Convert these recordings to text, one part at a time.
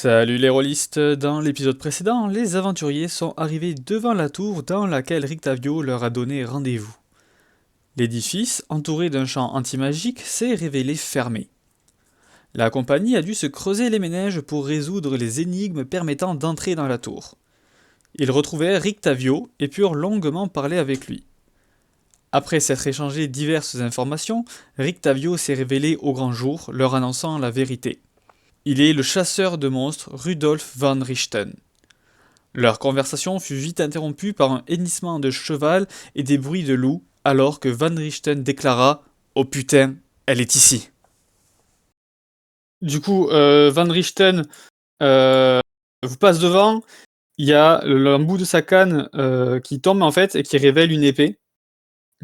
Salut les rôlistes, dans l'épisode précédent, les aventuriers sont arrivés devant la tour dans laquelle Rictavio leur a donné rendez-vous. L'édifice, entouré d'un champ anti-magique, s'est révélé fermé. La compagnie a dû se creuser les méninges pour résoudre les énigmes permettant d'entrer dans la tour. Ils retrouvèrent Rictavio et purent longuement parler avec lui. Après s'être échangé diverses informations, Rictavio s'est révélé au grand jour, leur annonçant la vérité. Il est le chasseur de monstres Rudolf van Richten. Leur conversation fut vite interrompue par un hennissement de cheval et des bruits de loup, alors que van Richten déclara « Oh putain, elle est ici !» Du coup, van Richten vous passe devant, il y a un bout de sa canne qui tombe en fait et qui révèle une épée,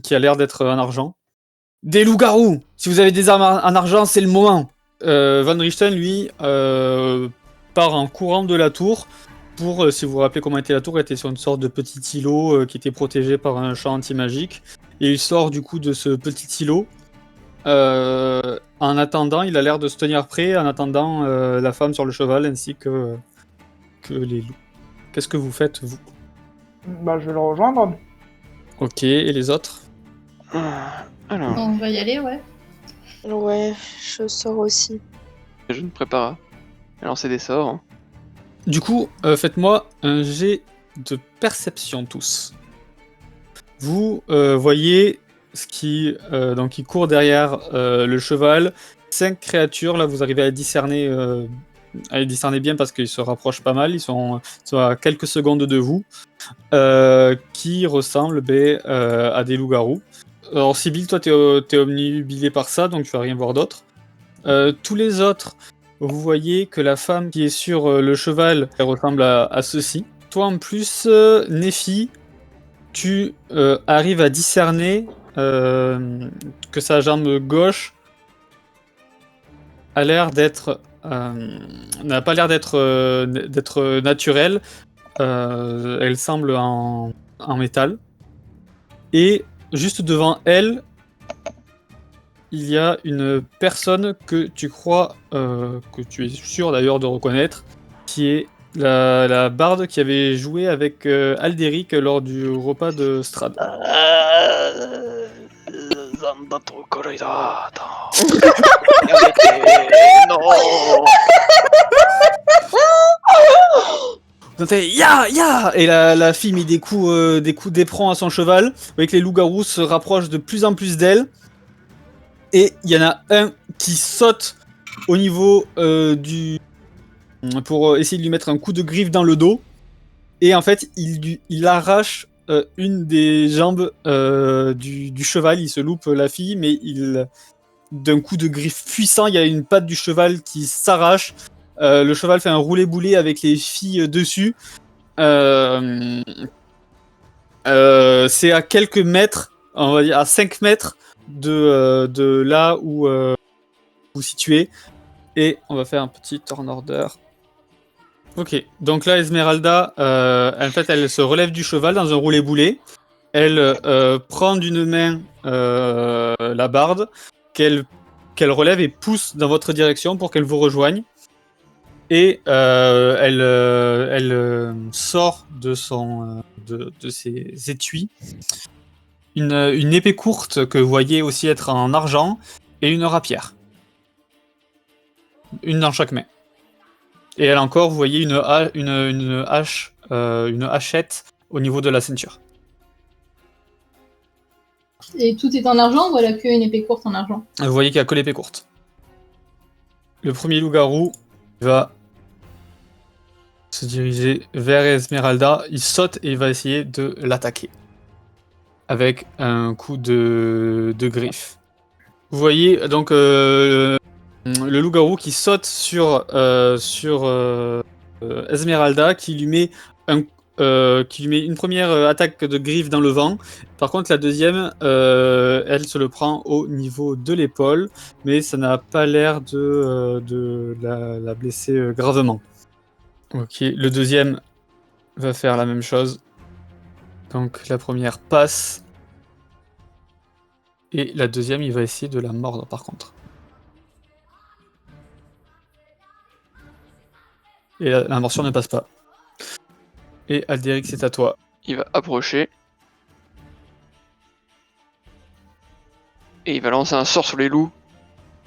qui a l'air d'être en argent. « Des loups-garous! Si vous avez des armes en argent, c'est le moment !» Van Richten, lui, part en courant de la tour pour, si vous vous rappelez comment était la tour, était sur une sorte de petit îlot qui était protégé par un champ anti-magique. Et il sort du coup de ce petit îlot. En attendant, il a l'air de se tenir prêt, en attendant la femme sur le cheval ainsi que les loups. Qu'est-ce que vous faites, vous? Bah, je vais le rejoindre. Ok, et les autres? Alors, On va y aller, ouais. Ouais, je sors aussi. je me prépare à lancer des sorts. Hein. Du coup, faites-moi un jet de perception tous. Vous voyez ce qui court derrière le cheval. 5 créatures, là vous arrivez à les discerner bien parce qu'ils se rapprochent pas mal, ils sont à quelques secondes de vous, qui ressemblent à des loups-garous. Alors Sibyl, toi t'es omnibilé par ça, donc tu vas rien voir d'autre. Tous les autres, vous voyez que la femme qui est sur le cheval, elle ressemble à ceci. Toi en plus, Nephi, tu arrives à discerner que sa jambe gauche a l'air d'être n'a pas l'air d'être naturelle. Elle semble en métal. Et juste devant elle, il y a une personne que tu crois, que tu es sûr d'ailleurs de reconnaître, qui est la barde qui avait joué avec Alderic lors du repas de Strad. Vous entendez ya ya, et la fille met des coups d'éperon à son cheval, avec les loups-garous se rapprochent de plus en plus d'elle. Et il y en a un qui saute au niveau pour essayer de lui mettre un coup de griffe dans le dos. Et en fait, il arrache une des jambes du cheval. Il se loupe la fille, mais d'un coup de griffe puissant, il y a une patte du cheval qui s'arrache. Le cheval fait un roulé-boulé avec les filles dessus. C'est à quelques mètres, on va dire à 5 mètres de là où vous situez. Et on va faire un petit turn order. Ok, donc là Esmeralda, en fait elle se relève du cheval dans un roulé-boulé. Elle prend d'une main la barde qu'elle relève et pousse dans votre direction pour qu'elle vous rejoigne. Et elle sort de ses étuis une épée courte que vous voyez aussi être en argent et une rapière. Une dans chaque main. Et elle encore, vous voyez une hache, une hachette au niveau de la ceinture. Et tout est en argent ou elle a qu'une épée courte en argent? Vous voyez qu'il n'y a que l'épée courte. Le premier loup-garou va se diriger vers Esmeralda. Il saute et il va essayer de l'attaquer. Avec un coup de griffe. Vous voyez donc le loup-garou qui saute sur Esmeralda, qui lui met une première attaque de griffe dans le vent. Par contre, la deuxième, elle se le prend au niveau de l'épaule, mais ça n'a pas l'air de la blesser gravement. Ok, le deuxième va faire la même chose. Donc la première passe. Et la deuxième, il va essayer de la mordre par contre. Et la morsure ne passe pas. Et Aldéric, c'est à toi. Il va approcher. Et il va lancer un sort sur les loups.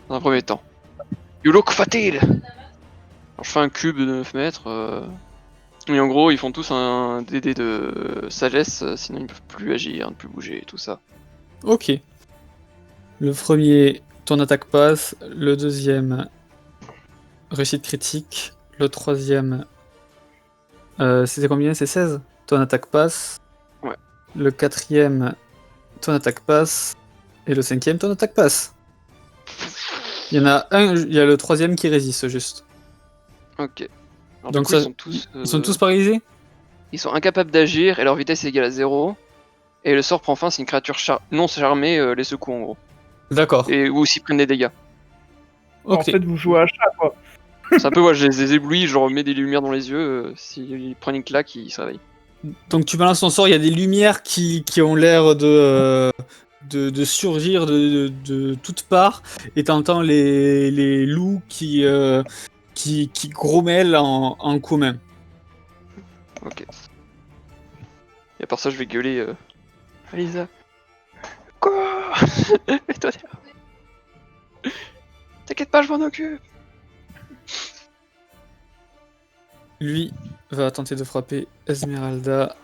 Dans un premier temps. You look fatal! Alors, je fais un cube de 9 mètres. Et en gros, ils font tous un DD de sagesse, sinon ils ne peuvent plus agir, ne plus bouger, tout ça. Ok. Le premier, ton attaque passe. Le deuxième, réussite critique. Le troisième, c'était combien? C'est 16? Ton attaque passe. Ouais. Le quatrième, ton attaque passe. Et le cinquième, ton attaque passe. Il y en a un, il y a le troisième qui résiste juste. Ok. Alors, Donc du coup, ça- ils Ils sont tous paralysés? ils sont incapables d'agir et leur vitesse est égale à 0. Et le sort prend fin si une créature non charmée les secoue en gros. D'accord. Et ou s'ils prennent des dégâts. En Ok. fait, vous jouez à chat, quoi. C'est un peu, ouais, je les éblouis, je leur mets des lumières dans les yeux. S'ils prennent une claque, ils se réveillent. Donc tu balances ton sort, il y a des lumières qui ont l'air de surgir de toutes parts, et t'entends les loups qui grommellent en commun. Ok. Et à part ça, je vais gueuler. Alisa. Quoi? Mets-toi derrière. T'inquiète pas, je m'en occupe. Lui va tenter de frapper Esmeralda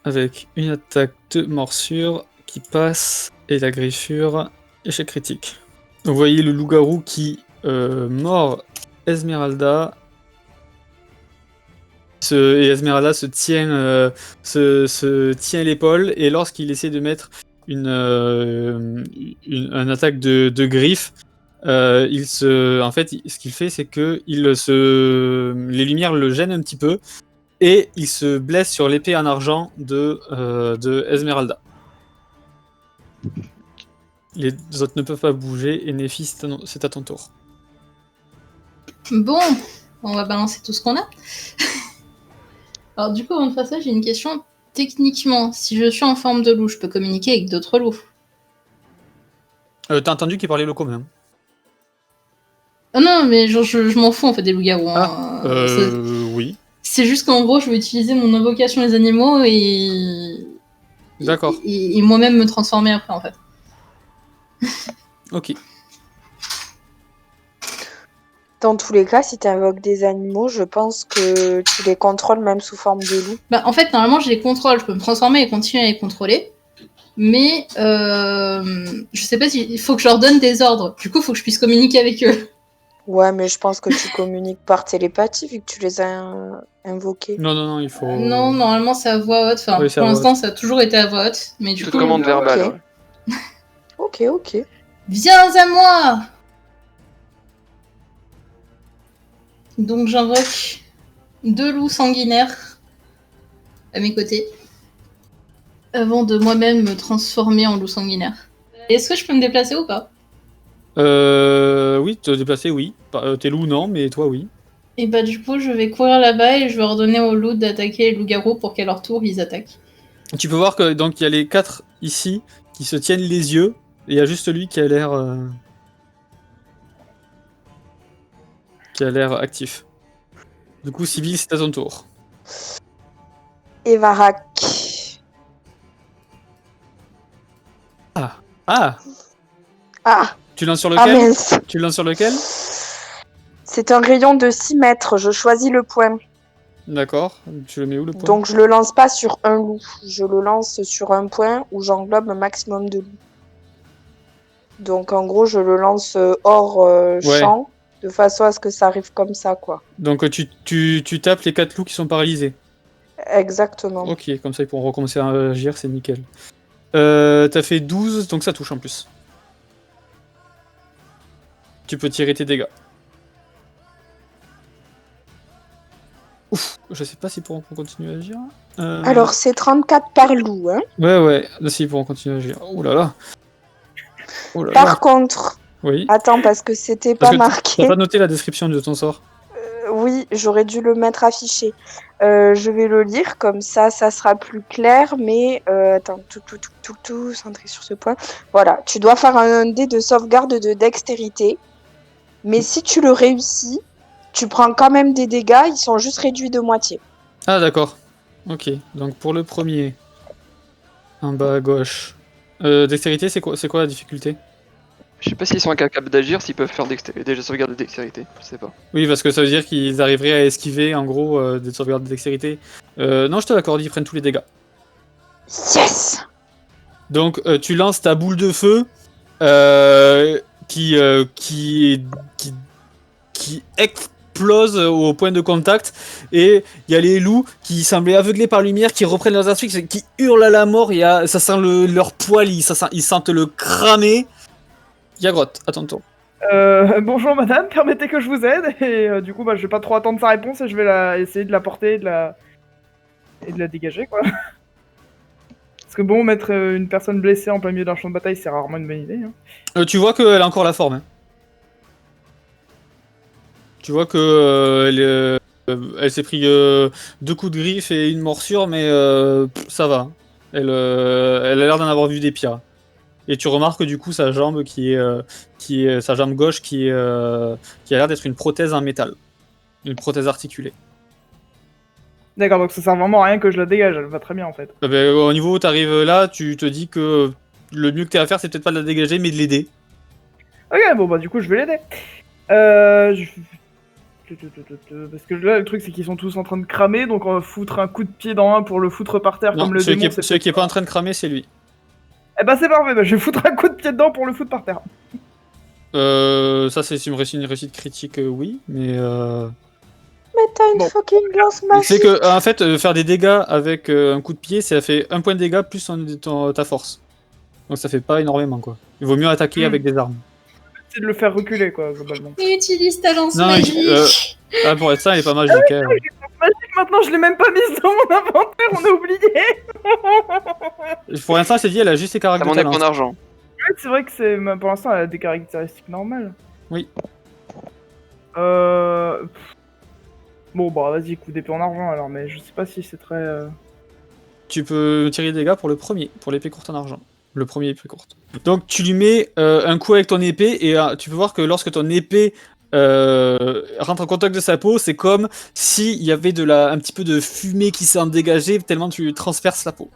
avec une attaque de morsure qui passe, et la griffure, échec critique. Vous voyez le loup-garou qui mord Esmeralda. Et Esmeralda se tient l'épaule, et lorsqu'il essaie de mettre une attaque de griffe, ce qu'il fait, c'est que les lumières le gênent un petit peu, et il se blesse sur l'épée en argent de Esmeralda. Les autres ne peuvent pas bouger, et Nephi, c'est à ton tour. Bon, on va balancer tout ce qu'on a. Alors du coup, avant de faire ça, j'ai une question. Techniquement, si je suis en forme de loup, je peux communiquer avec d'autres loups. T'as entendu qu'il parlait le commun? Ah non, mais genre, je m'en fous en fait des loups-garous. Hein. Oui. C'est juste qu'en gros, je vais utiliser mon invocation des animaux et... D'accord. Et moi-même me transformer après en fait. Ok. Dans tous les cas, si tu invoques des animaux, je pense que tu les contrôles même sous forme de loup. Bah, en fait, normalement, je les contrôle. Je peux me transformer et continuer à les contrôler. Mais je sais pas il faut que je leur donne des ordres. Du coup, il faut que je puisse communiquer avec eux. Ouais, mais je pense que tu communiques par télépathie vu que tu les as invoqués. Non, il faut... Non, normalement, c'est à voix haute. Enfin, Oui, c'est pour à voix l'instant, ça a toujours été à voix haute. Mais du Toute coup, commande verbale. ok. Ouais. Ok. viens à moi! Donc, j'invoque 2 loups sanguinaires à mes côtés. Avant de moi-même me transformer en loup sanguinaire. Est-ce que je peux me déplacer ou pas? Oui, te déplacer, oui. T'es loup, non, mais toi, oui. Et bah du coup, je vais courir là-bas et je vais ordonner aux loups d'attaquer les loups-garous pour qu'à leur tour, ils attaquent. Tu peux voir que donc il y a les 4 ici qui se tiennent les yeux, et il y a juste lui qui a l'air actif. Du coup, Sibyl, c'est à ton tour. Evarak. Ah, Ah, tu lances sur ah lequel? mince. Tu lances sur lequel? C'est un rayon de 6 mètres. Je choisis le point. D'accord. Tu le mets où, le point? Donc je le lance pas sur un loup. Je le lance sur un point où j'englobe un maximum de loups. Donc en gros, je le lance hors champ, de façon à ce que ça arrive comme ça, quoi. Donc tu tapes les 4 loups qui sont paralysés. Exactement. Ok, comme ça ils pourront recommencer à agir, c'est nickel. T'as fait 12, donc ça touche en plus. Tu peux tirer tes dégâts. Ouf, je sais pas s'ils pourront continuer à agir. Alors c'est 34 par loup, hein. Ouais, là si, ils pourront continuer à agir. Oh là là. Oh là là. Par contre, Oui. attends, parce que c'était Parce pas que marqué. t'as pas noté la description de ton sort. Oui, j'aurais dû le mettre affiché. Je vais le lire, comme ça sera plus clair, mais attends, tout, centré sur ce point. Voilà, tu dois faire un dé de sauvegarde de dextérité, mais si tu le réussis, Tu prends quand même des dégâts, ils sont juste réduits de moitié. Ah d'accord. Ok, donc pour le premier, en bas à gauche. Dextérité, c'est quoi la difficulté? Je sais pas s'ils sont incapables d'agir, s'ils peuvent faire des sauvegardes de dextérité, je sais pas. Oui, parce que ça veut dire qu'ils arriveraient à esquiver, en gros, des sauvegardes de dextérité. Non, je te l'accorde, ils prennent tous les dégâts. Yes! Donc, tu lances ta boule de feu, qui explose au point de contact, et il y a les loups qui semblaient aveuglés par lumière, qui reprennent leurs astuces, qui hurlent à la mort, ça sent leur poil, ils sentent le cramer. Yagrotte, à ton tour. Bonjour madame, permettez que je vous aide. Et du coup, je vais pas trop attendre sa réponse et je vais essayer de la porter et de la dégager, quoi. Parce que bon, mettre une personne blessée en plein milieu d'un champ de bataille, c'est rarement une bonne idée. Hein. Tu vois qu'elle a encore la forme. Hein. Tu vois que elle s'est pris 2 coups de griffe et une morsure, mais ça va. Elle a l'air d'en avoir vu des pires. Et tu remarques du coup sa jambe sa jambe gauche qui a l'air d'être une prothèse en métal, une prothèse articulée. D'accord, donc ça sert vraiment à rien que je la dégage, elle va très bien en fait. Au niveau où t'arrives là, tu te dis que le mieux que t'aies à faire, c'est peut-être pas de la dégager, mais de l'aider. Ok, bon du coup je vais l'aider. Parce que là le truc c'est qu'ils sont tous en train de cramer, donc on va foutre un coup de pied dans un pour le foutre par terre Non, comme le celui démon. qui est pas en train de cramer, c'est lui. Eh ben c'est parfait, je vais foutre un coup de pied dedans pour le foutre par terre. Ça c'est une réussite critique, oui, mais Mais t'as une fucking lance magique. c'est que en fait faire des dégâts avec un coup de pied, ça fait 1 point de dégâts plus ta force. Donc ça fait pas énormément quoi. Il vaut mieux attaquer avec des armes. C'est de le faire reculer quoi, globalement. Utilise ta lance Non, magique. pour être ça, elle est pas magique. Hein. Magique, maintenant je l'ai même pas mise dans mon inventaire, on a oublié. Pour l'instant, c'est dit, elle a juste ses T'as mon caractéristiques. épée en argent. Ouais, c'est vrai que pour l'instant elle a des caractéristiques normales. Oui. Bon bah vas-y, coup d'épée en argent alors, mais je sais pas si c'est très... Tu peux tirer des dégâts pour le premier, pour l'épée courte en argent. Le premier épée courte. Donc tu lui mets un coup avec ton épée, et tu peux voir que lorsque ton épée rentre en contact de sa peau, c'est comme s'il y avait un petit peu de fumée qui s'est en dégagé, tellement tu lui transperces la peau.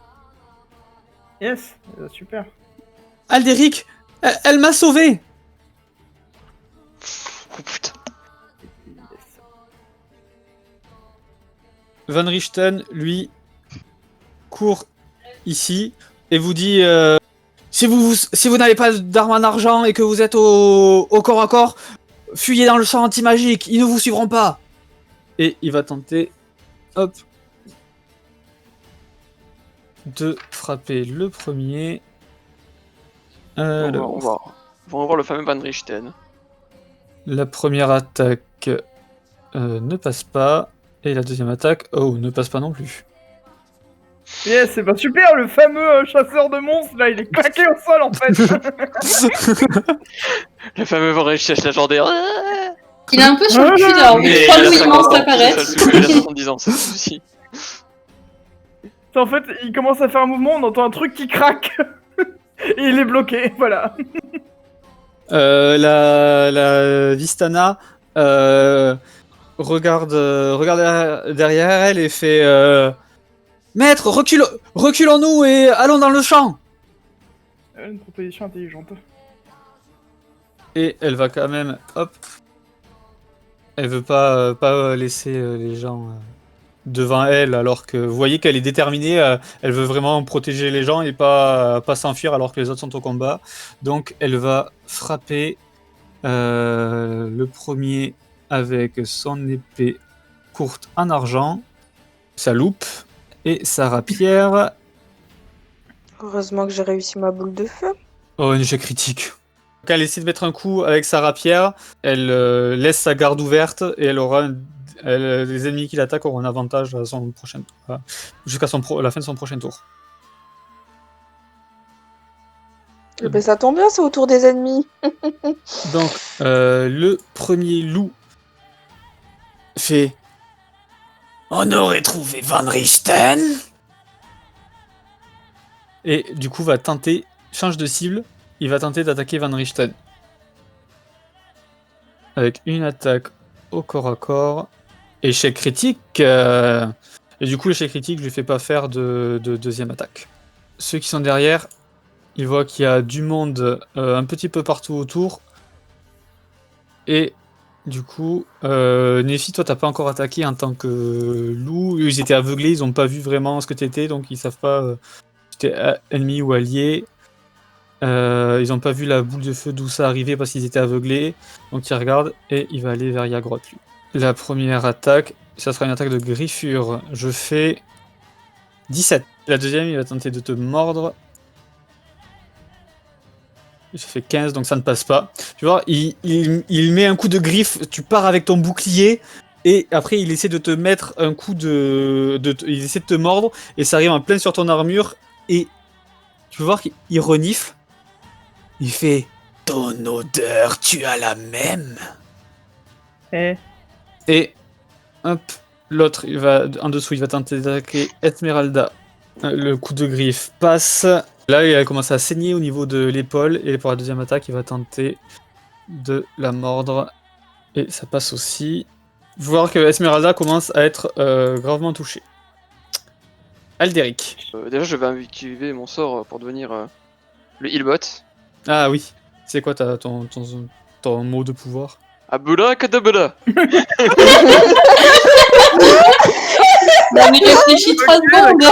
Yes, super. Aldéric, elle m'a sauvé. Oh putain. Van Richten, lui, court ici et vous dit si vous n'avez pas d'arme en argent et que vous êtes au corps à corps, fuyez dans le champ anti-magique, ils ne vous suivront pas. Et il va tenter, hop, de frapper le premier. On va voir le fameux Van Richten. La première attaque ne passe pas. Et la deuxième attaque, ne passe pas non plus. Yes, c'est pas super, le fameux chasseur de monstres là, il est claqué au sol en fait. Le fameux Van Richten légendaire. Il est un peu sur le cul là, Mais pas il a où il 50 commence ans, à apparaître. il a 70 ans, c'est le souci. En fait, il commence à faire un mouvement, on entend un truc qui craque. Et il est bloqué, voilà. La Vistana regarde derrière elle et fait Maître, reculons-nous et allons dans le champ. Une proposition intelligente. Et elle va quand même, hop, elle veut pas laisser les gens devant elle, alors que vous voyez qu'elle est déterminée, elle veut vraiment protéger les gens et pas s'enfuir alors que les autres sont au combat. Donc elle va frapper le premier avec son épée courte en argent, sa loupe et sa rapière. Heureusement que j'ai réussi ma boule de feu. Oh, un échec critique. Quand elle essaie de mettre un coup avec sa rapière, elle laisse sa garde ouverte et les ennemis qui l'attaquent auront un avantage à son prochain jusqu'à la fin de son prochain tour. Ben, ça tombe bien, c'est autour des ennemis. Donc, le premier loup fait On aurait trouvé Van Richten. Et du coup, change de cible, il va tenter d'attaquer Van Richten. Avec une attaque au corps à corps. Échec critique. Et du coup, l'échec critique, je lui fais pas faire de deuxième attaque. Ceux qui sont derrière, ils voient qu'il y a du monde un petit peu partout autour. Et du coup, Nephi, toi, t'as pas encore attaqué en tant que loup. Ils étaient aveuglés, ils ont pas vu vraiment ce que t'étais, donc ils savent pas si t'es ennemi ou allié. Ils ont pas vu la boule de feu d'où ça arrivait parce qu'ils étaient aveuglés. Donc ils regardent et il va aller vers Yagroth, lui. La première attaque, ça sera une attaque de griffure. Je fais 17. La deuxième, il va tenter de te mordre. J'ai fait 15, donc ça ne passe pas. Tu vois, il met un coup de griffe, tu pars avec ton bouclier, et après il essaie de te mettre un coup il essaie de te mordre, et ça arrive en plein sur ton armure, et tu peux voir qu'il renifle. Il fait « Ton odeur, tu as la même !» Eh. Et hop, l'autre, il va en dessous, il va tenter d'attaquer Esmeralda. Le coup de griffe passe. Là, il a commencé à saigner au niveau de l'épaule. Et pour la deuxième attaque, il va tenter de la mordre. Et ça passe aussi. Vous voir que Esmeralda commence à être gravement touchée. Aldéric. Déjà, je vais activer mon sort pour devenir le healbot. Ah oui. C'est quoi ton mot de pouvoir? Abracadabra. Non mais réfléchis 3 secondes.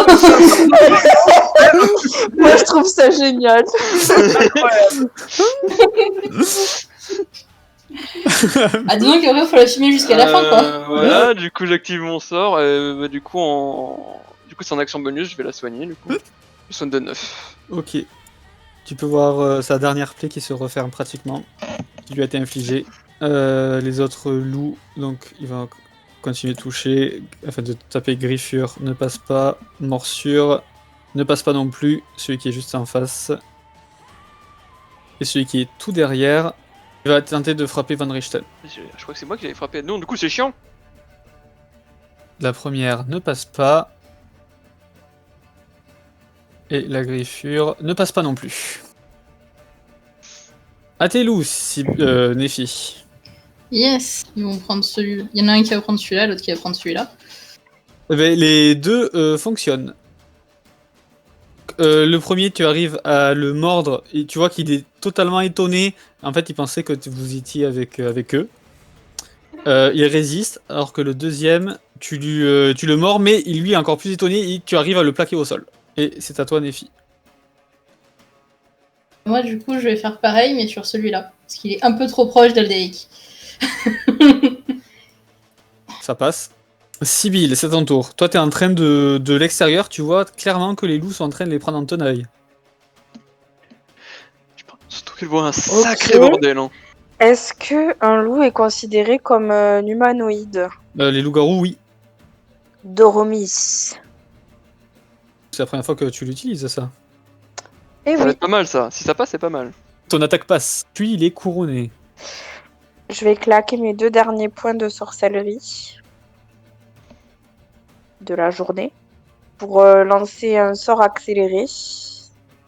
Moi, je trouve ça génial. Ah disons qu'après faut l'assumer jusqu'à la fin quoi. Voilà, du coup j'active mon sort et du coup c'est en action bonus, je vais la soigner du coup. Je soigne de 9. Ok. Tu peux voir sa dernière plaie qui se referme pratiquement. Qui lui a été infligée. Les autres loups, donc il va continuer de toucher. Afin de taper griffure, ne passe pas. Morsure, ne passe pas non plus. Celui qui est juste en face. Et celui qui est tout derrière, il va tenter de frapper Van Richten. Je crois que c'est moi qui l'avais frappé. Non, du coup c'est chiant. La première ne passe pas. Et la griffure ne passe pas non plus. À tes loups, Nephi. Yes, ils vont prendre celui-là. Il y en a un qui va prendre celui-là, l'autre qui va prendre celui-là. Mais les deux fonctionnent. Le premier, tu arrives à le mordre et tu vois qu'il est totalement étonné. En fait, il pensait que vous étiez avec eux. Il résiste, alors que le deuxième, tu le mords, mais lui est encore plus étonné et tu arrives à le plaquer au sol. Et c'est à toi, Nephi. Moi du coup je vais faire pareil mais sur celui-là. Parce qu'il est un peu trop proche d'Alderic. Ça passe. Sibyl, c'est ton tour. Toi, t'es en train de l'extérieur, tu vois clairement que les loups sont en train de les prendre en tenaille. Surtout qu'ils voient un sacré Ok. bordel. Hein. Est-ce que un loup est considéré comme un humanoïde? Les loups-garous, oui. Doromis. C'est la première fois que tu l'utilises, ça. Eh Ça va oui, être pas mal ça. Si ça passe, c'est pas mal. Ton attaque passe. Puis il est couronné. je vais claquer mes 2 derniers points de sorcellerie de la journée pour lancer un sort accéléré.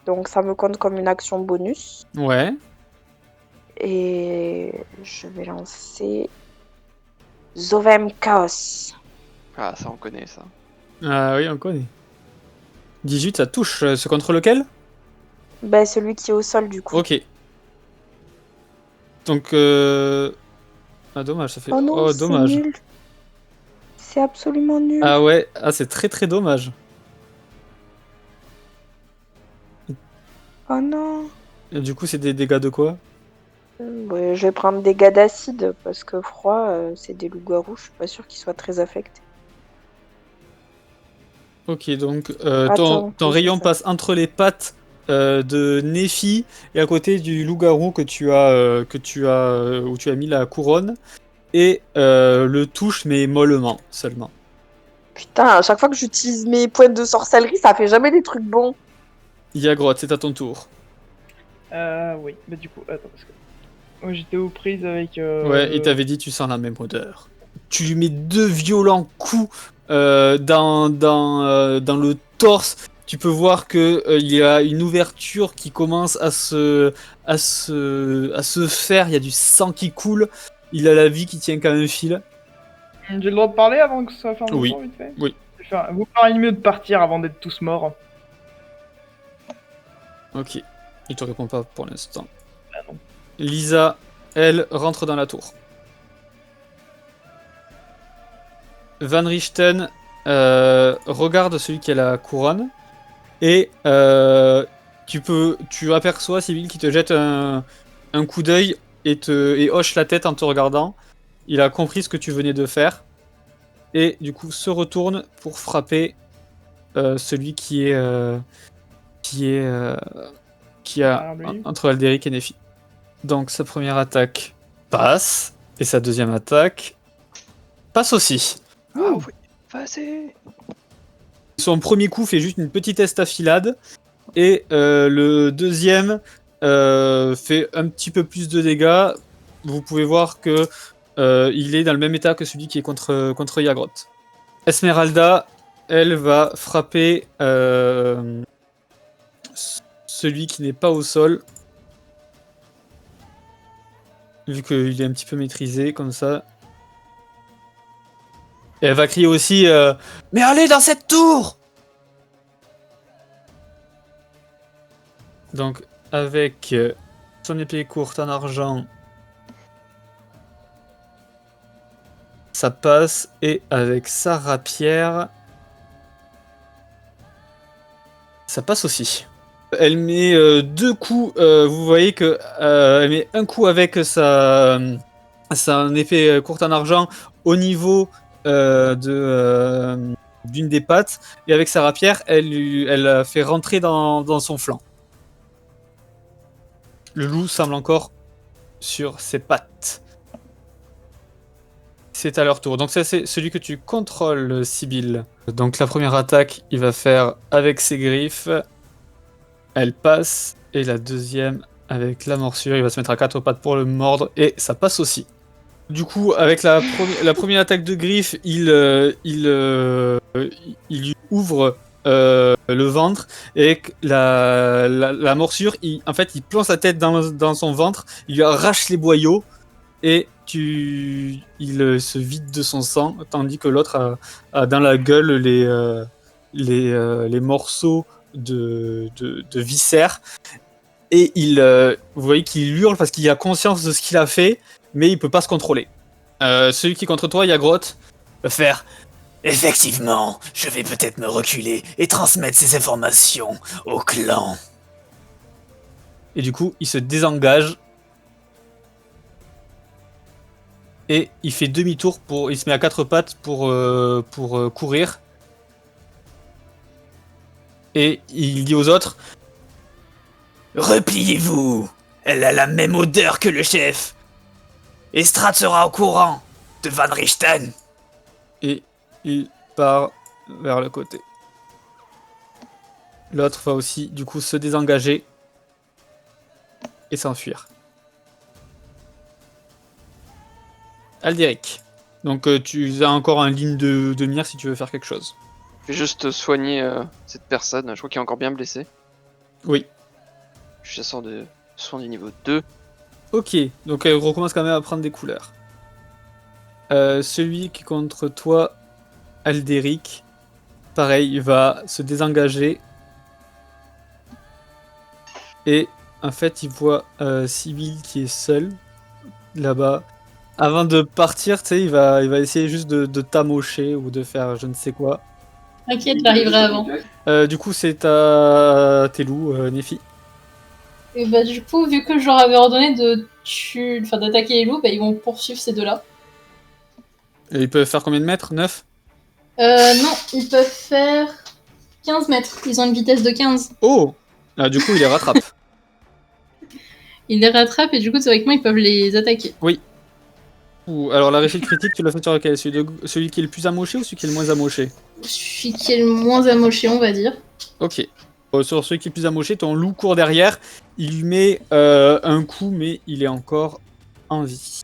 Donc ça me compte comme une action bonus. Ouais. Et je vais lancer Zovem Chaos. Ah, ça on connaît ça. Ah oui, on connaît. 18, ça touche. C'est contre lequel? Ben, celui qui est au sol du coup. Ok. Donc, ah, dommage, ça fait... Oh non, Oh, c'est dommage. nul. C'est absolument nul. Ah ouais, ah, c'est très très dommage. Oh non. Et du coup, c'est des dégâts de quoi? Ouais, je vais prendre des gars d'acide parce que froid, c'est des loups-garous. Je suis pas sûre qu'ils soient très affectés. Ok, donc Attends, ton oui, rayon c'est ça. passe entre les pattes de Nephi et à côté du loup-garou où tu as mis la couronne et le touche mais mollement seulement. Putain, à chaque fois que j'utilise mes points de sorcellerie, ça fait jamais des trucs bons. Yagroth, c'est à ton tour. Oui, bah du coup, attends, parce que moi j'étais aux prises avec. Ouais, il t'avait dit tu sens la même odeur. Tu lui mets 2 violents coups dans le torse. Tu peux voir que il y a une ouverture qui commence à se faire. Il y a du sang qui coule. il a la vie qui tient quand même fil. J'ai le droit de parler avant que ce soit fin de Oui. tour, vite fait. Oui. Vous feriez mieux de partir avant d'être tous morts. Ok. Il te répond pas pour l'instant. Ah non. Lisa, elle, rentre dans la tour. Van Richten regarde celui qui a la couronne et tu aperçois Sibyl qui te jette un coup d'œil et hoche la tête en te regardant. Il a compris ce que tu venais de faire et du coup se retourne pour frapper celui qui a entre Alderic et Nephi. Donc sa première attaque passe et sa deuxième attaque passe aussi. Ah oui, vas-y. Son premier coup fait juste une petite estafilade et le deuxième fait un petit peu plus de dégâts. Vous pouvez voir que il est dans le même état que celui qui est contre Yagrot. Esmeralda, elle va frapper celui qui n'est pas au sol. Vu qu'il est un petit peu maîtrisé comme ça. Et elle va crier aussi mais allez dans cette tour! Donc avec son épée courte en argent, ça passe, et avec sa rapière, ça passe aussi. Elle met deux coups, vous voyez que elle met un coup avec son épée courte en argent au niveau d'une des pattes, et avec sa rapière, elle la fait rentrer dans son flanc. Le loup semble encore sur ses pattes. C'est à leur tour. Donc ça, c'est celui que tu contrôles, Sibyl. Donc la première attaque, il va faire avec ses griffes. Elle passe. Et la deuxième, avec la morsure, il va se mettre à quatre pattes pour le mordre. Et ça passe aussi. Du coup, avec la première attaque de griffe, il lui ouvre le ventre, et la morsure, en fait, il plonge sa tête dans son ventre, il lui arrache les boyaux, et il se vide de son sang, tandis que l'autre a dans la gueule les morceaux de viscères, et vous voyez qu'il hurle parce qu'il a conscience de ce qu'il a fait, mais il peut pas se contrôler. Celui qui est contre toi, Yagrot, va faire effectivement, je vais peut-être me reculer et transmettre ces informations au clan. Et du coup, il se désengage. Et il fait demi-tour il se met à quatre pattes pour courir. Et il dit aux autres: repliez-vous, elle a la même odeur que le chef. Estrade sera au courant de Van Richten. Et il part vers le côté. L'autre va aussi du coup se désengager et s'enfuir. Alderic. Donc tu as encore un ligne de mire si tu veux faire quelque chose. Je vais juste soigner cette personne, je crois qu'il est encore bien blessé. Oui. Je sors de soins du niveau 2. Ok, donc elle recommence quand même à prendre des couleurs. Celui qui est contre toi, Alderic, pareil, il va se désengager. Et en fait, il voit Sibyl qui est seule, là-bas. Avant de partir, tu sais, il va essayer juste de t'amocher ou de faire je ne sais quoi. T'inquiète, j'arriverai avant. Du coup, c'est à tes loups, Nephi. Et bah du coup, vu que je leur avais ordonné d'attaquer les loups, bah, ils vont poursuivre ces deux-là. Et ils peuvent faire combien de mètres? 9? Non, ils peuvent faire 15 mètres. Ils ont une vitesse de 15. Oh! Ah, du coup, il les rattrape. Ils les rattrapent et du coup, théoriquement, ils peuvent les attaquer. Oui. Alors, la réussite critique, tu l'as fait sur lequel? Celui qui est le plus amoché ou celui qui est le moins amoché? Celui qui est le moins amoché, on va dire. Ok. Sur celui qui est le plus amoché, ton loup court derrière. Il lui met un coup, mais il est encore en vie.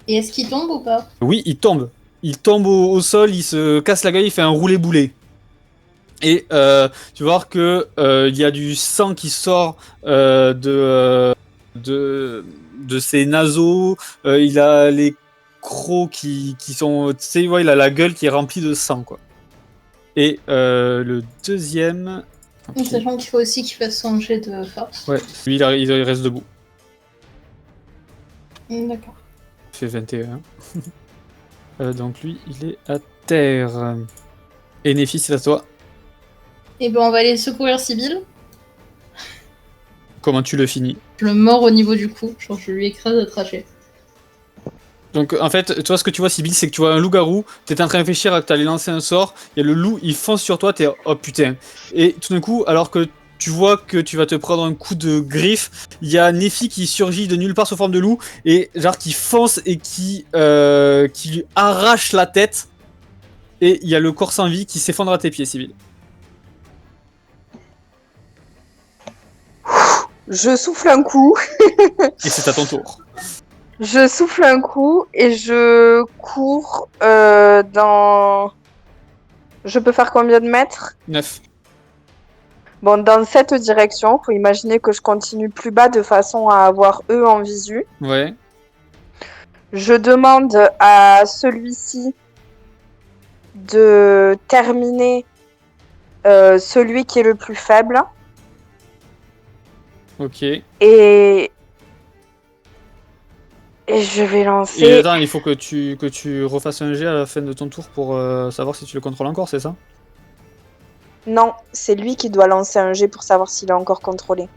Et est-ce qu'il tombe ou pas? Oui, il tombe. Il tombe au sol, il se casse la gueule, il fait un roulé-boulé. Et tu vas voir que il y a du sang qui sort de de ses naseaux, il a les crocs qui sont... Tu sais, ouais, il a la gueule qui est remplie de sang, quoi. Et le deuxième... Sachant qu'il faut aussi qu'il fasse son jet de force. Ouais, lui, il reste debout. D'accord. Il fait 21. Donc lui, il est à terre. Et Néphis, c'est à toi. Et ben on va aller secourir Sibyl. Comment tu le finis? Je le mords au niveau du cou, genre je lui écrase le trajet. Donc en fait, toi ce que tu vois Sibyl, c'est que tu vois un loup-garou, t'es en train de réfléchir à que t'allais lancer un sort, il y a le loup, il fonce sur toi, t'es oh putain. Et tout d'un coup, alors que tu vois que tu vas te prendre un coup de griffe, il y a Néphi qui surgit de nulle part sous forme de loup, et genre qui fonce et qui lui arrache la tête, et il y a le corps sans vie qui s'effondre à tes pieds, Sibyl. Je souffle un coup. Et c'est à ton tour. Je souffle un coup et je cours dans... Je peux faire combien de mètres? 9. Bon, dans cette direction. Faut imaginer que je continue plus bas de façon à avoir eux en visu. Ouais. Je demande à celui-ci de terminer celui qui est le plus faible. Ok. Et je vais lancer... Et attends, il faut que tu refasses un jet à la fin de ton tour pour savoir si tu le contrôles encore, c'est ça? Non, c'est lui qui doit lancer un jet pour savoir s'il est encore contrôlé.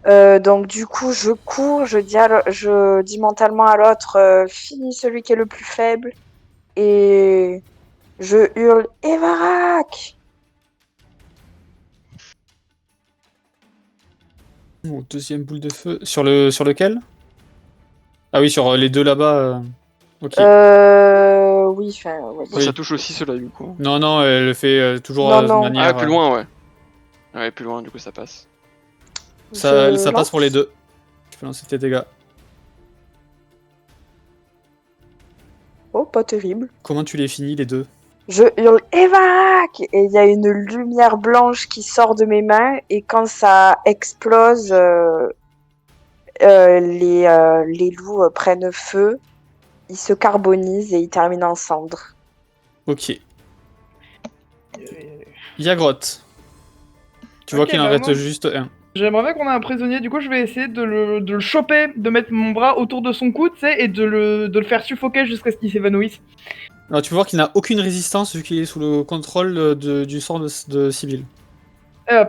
Donc du coup, je cours, je dis mentalement à l'autre, finis celui qui est le plus faible. Et je hurle, Evarak! Oh, deuxième boule de feu. Sur lequel? Ah oui, sur les deux là-bas. Ok. Oui, enfin, ouais. Ça touche aussi cela du coup. Non, non, elle le fait toujours Non, de non. manière... Ah, plus loin, ouais. Ouais, plus loin, du coup ça passe. Ça Je passe pour lance. les deux. Tu peux lancer tes dégâts. Oh, pas terrible. Comment tu les finis, les deux? Je hurle Evarak! Et il y a une lumière blanche qui sort de mes mains. Et quand ça explose, les loups prennent feu. Ils se carbonisent et ils terminent en cendres. Ok. Yagrotte. Tu vois Ok, qu'il en bah, reste moi- juste un. J'aimerais bien qu'on ait un prisonnier, du coup je vais essayer de le choper, de mettre mon bras autour de son cou, tu sais, et de le faire suffoquer jusqu'à ce qu'il s'évanouisse. Alors tu peux voir qu'il n'a aucune résistance vu qu'il est sous le contrôle du sort de Sibyl.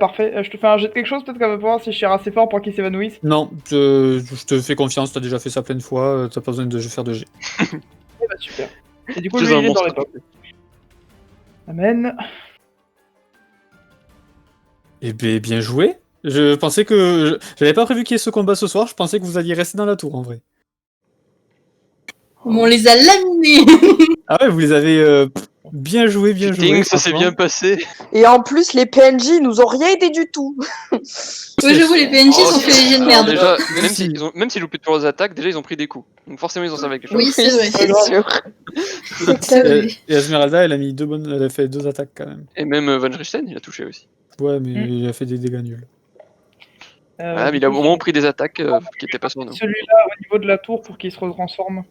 Parfait. Je te fais un jet de quelque chose, peut-être qu'elle va voir si je tire assez fort pour qu'il s'évanouisse. Non, je te fais confiance, t'as déjà fait ça plein de fois, t'as pas besoin de faire de jet. Eh bah super. Et du coup, Tu je es lui un jette dans les monstre. pommes. Amen. Eh ben, bien joué. Je pensais que... J'avais pas prévu qu'il y ait ce combat ce soir, je pensais que vous alliez rester dans la tour en vrai. On les a laminés. Ah ouais, vous les avez bien joué, bien joué. Ting, ça s'est franchement. bien passé. Et en plus, les PNJ nous ont rien aidé du tout. Oui, j'avoue, les PNJ sont fait les jets de Alors merde. déjà, Merci. même s'ils loupaient toujours les attaques, déjà ils ont pris des coups. Donc forcément ils ont servi à quelque chose. Oui, c'est vrai. c'est sûr. C'est clair. Et Esmeralda, elle a mis elle a fait 2 attaques quand même. Et même Van Richten, il a touché aussi. Ouais, mais Mm. il a fait des dégâts nuls. Ah, mais il a au moins pris des attaques qui étaient pas sur nous. Celui-là au niveau de la tour pour qu'il se retransforme.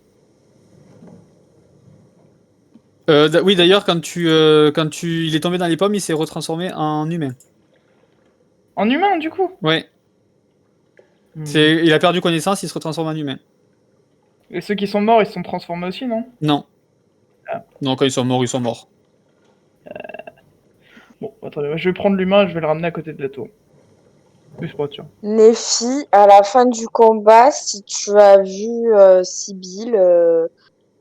Oui, d'ailleurs, il est tombé dans les pommes, il s'est retransformé en humain. En humain, du coup. Ouais. Il a perdu connaissance, il se retransforme en humain. Et ceux qui sont morts, ils se sont transformés aussi, non? Non. Ah. Non, quand ils sont morts, ils sont morts. Bon, attendez, je vais prendre l'humain et je vais le ramener à côté de la tour. Oui, c'est pas sûr. Néphi, à la fin du combat, si tu as vu Sibyl,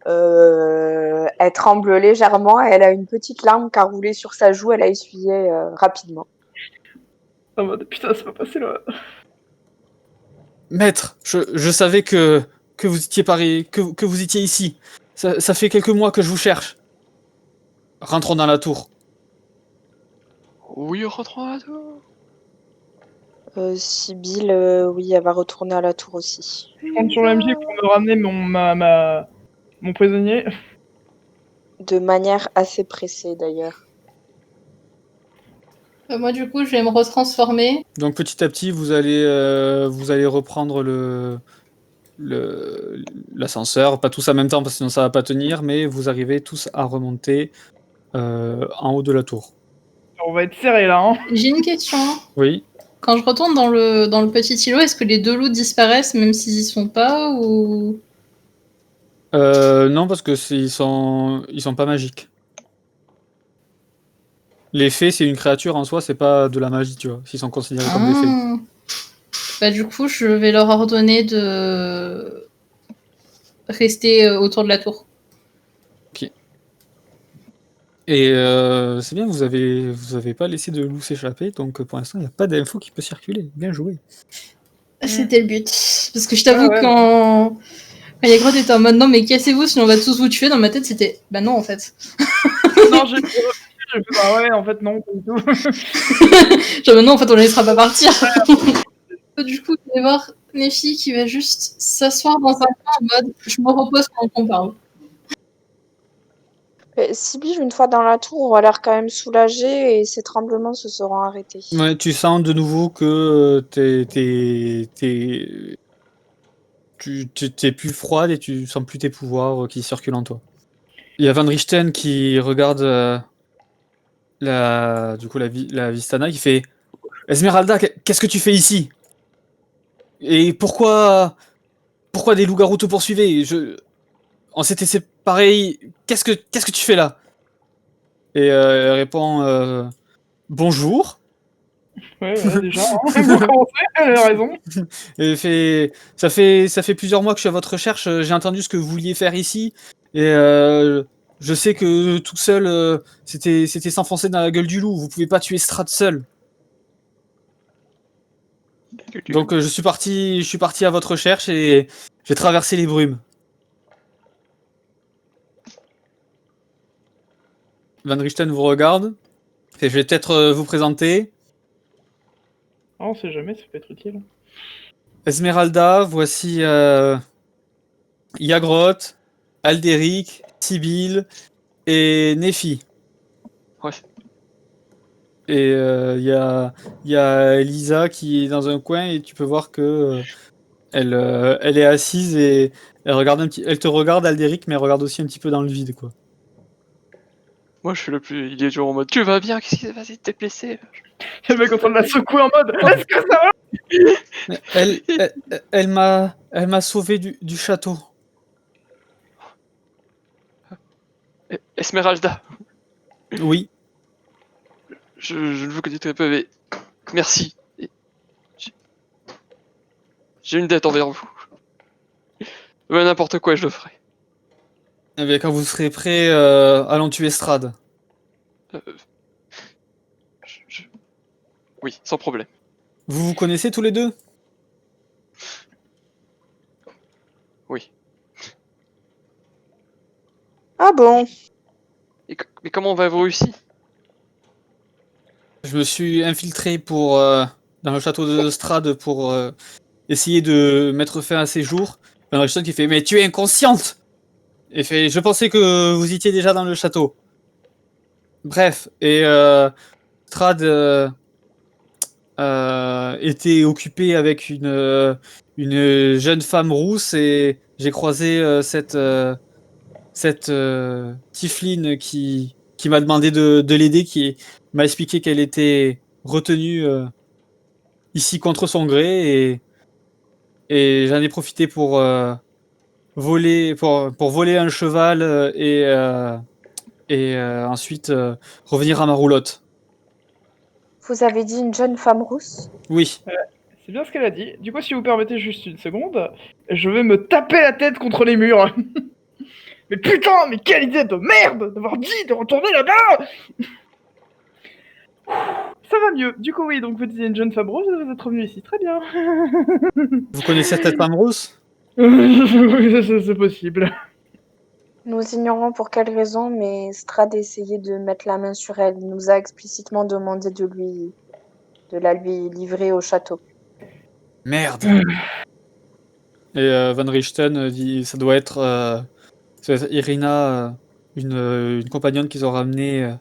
elle tremble légèrement, elle a une petite larme qui a roulé sur sa joue, elle a essuyé rapidement. Ah bah, putain, ça va passer là. Maître, je savais que vous étiez que vous étiez ici. Ça fait quelques mois que je vous cherche. Rentrons dans la tour. Oui, rentrons à la tour. Sibyl, oui, elle va retourner à la tour aussi. Je compte sur l'MJ pour me ramener mon prisonnier. De manière assez pressée d'ailleurs. Moi, du coup, je vais me retransformer. Donc petit à petit, vous allez reprendre l'ascenseur, pas tous en même temps parce que sinon ça va pas tenir, mais vous arrivez tous à remonter en haut de la tour. On va être serré là, hein. J'ai une question. Oui. Quand je retourne dans le petit îlot, est-ce que les 2 loups disparaissent même s'ils y sont pas ou... Non, parce que ils sont pas magiques. Les fées, c'est une créature en soi, c'est pas de la magie, tu vois, s'ils sont considérés comme des fées. Ah. Bah du coup, je vais leur ordonner de rester autour de la tour. Et c'est bien, vous avez pas laissé de loup s'échapper, donc pour l'instant, il n'y a pas d'info qui peut circuler. Bien joué. C'était le but. Parce que je t'avoue, Ouais. quand Yagrod était en mode non, mais cassez-vous, sinon on va tous vous tuer, dans ma tête c'était bah non en fait. Non, j'ai fait bah ouais, en fait, non, pas du tout. Genre maintenant en fait on les laissera pas partir. Du coup, je vais voir Nephi qui va juste s'asseoir dans un coin en mode je me repose pendant qu'on parle. Sibyl, une fois dans la tour, a l'air quand même soulagée et ses tremblements se seront arrêtés. Ouais, tu sens de nouveau que t'es plus froide et tu sens plus tes pouvoirs qui circulent en toi. Il y a Van Richten qui regarde la Vistana qui fait Esmeralda, qu'est-ce que tu fais ici? Et pourquoi des loups-garous te poursuivaient? On s'était séparés. Qu'est-ce que tu fais là? Et elle répond bonjour. Ouais, déjà, hein. Pour commencer, elle a raison. Et ça fait plusieurs mois que je suis à votre recherche. J'ai entendu ce que vous vouliez faire ici. Et je sais que tout seul, c'était s'enfoncer dans la gueule du loup. Vous pouvez pas tuer Strahd seul. Donc je suis parti à votre recherche et j'ai traversé les brumes. Van Richten vous regarde. Et je vais peut-être vous présenter. Ah, on sait jamais, ça peut être utile. Esmeralda, voici Yagrot, Alderic, Sibyl et Nephi. Ouais. Et il y a Elisa qui est dans un coin et tu peux voir que elle est assise et elle te regarde Alderic, mais elle regarde aussi un petit peu dans le vide, quoi. Moi, je suis le plus. Il est toujours en mode tu vas bien, qu'est-ce qui s'est passé? T'es blessé? Le mec en train de la secouer en mode est-ce que ça va? Elle m'a sauvé du château. Esmeralda, Oui. je ne vous connais très peu, mais merci. J'ai une dette envers vous. Mais n'importe quoi, je le ferai. Eh bien, quand vous serez prêt, allons tuer Strahd. Euh, Oui, sans problème. Vous vous connaissez tous les deux? Oui. Ah bon? Mais comment avez-vous réussi? Je me suis infiltré dans le château de Strahd pour essayer de mettre fin à ses jours. Van Richten qui fait mais tu es inconsciente. Et fait je pensais que vous étiez déjà dans le château. Bref, et Strahd était occupé avec une jeune femme rousse et j'ai croisé cette Tifline qui m'a demandé de l'aider, qui m'a expliqué qu'elle était retenue ici contre son gré et j'en ai profité pour voler un cheval et ensuite revenir à ma roulotte. Vous avez dit une jeune femme rousse? Oui. C'est bien ce qu'elle a dit. Du coup, si vous permettez juste une seconde, je vais me taper la tête contre les murs. Mais putain, mais quelle idée de merde d'avoir dit de retourner là-bas. Ça va mieux. Du coup, oui, donc vous disiez une jeune femme rose, vous êtes revenu ici. Très bien. Vous connaissez cette femme rousse? C'est possible. Nous ignorons pour quelle raison, mais Strahd a essayé de mettre la main sur elle. Il nous a explicitement demandé de la lui livrer au château. Merde. Et Van Richten dit ça doit être Irina, une compagnonne qu'ils ont ramenée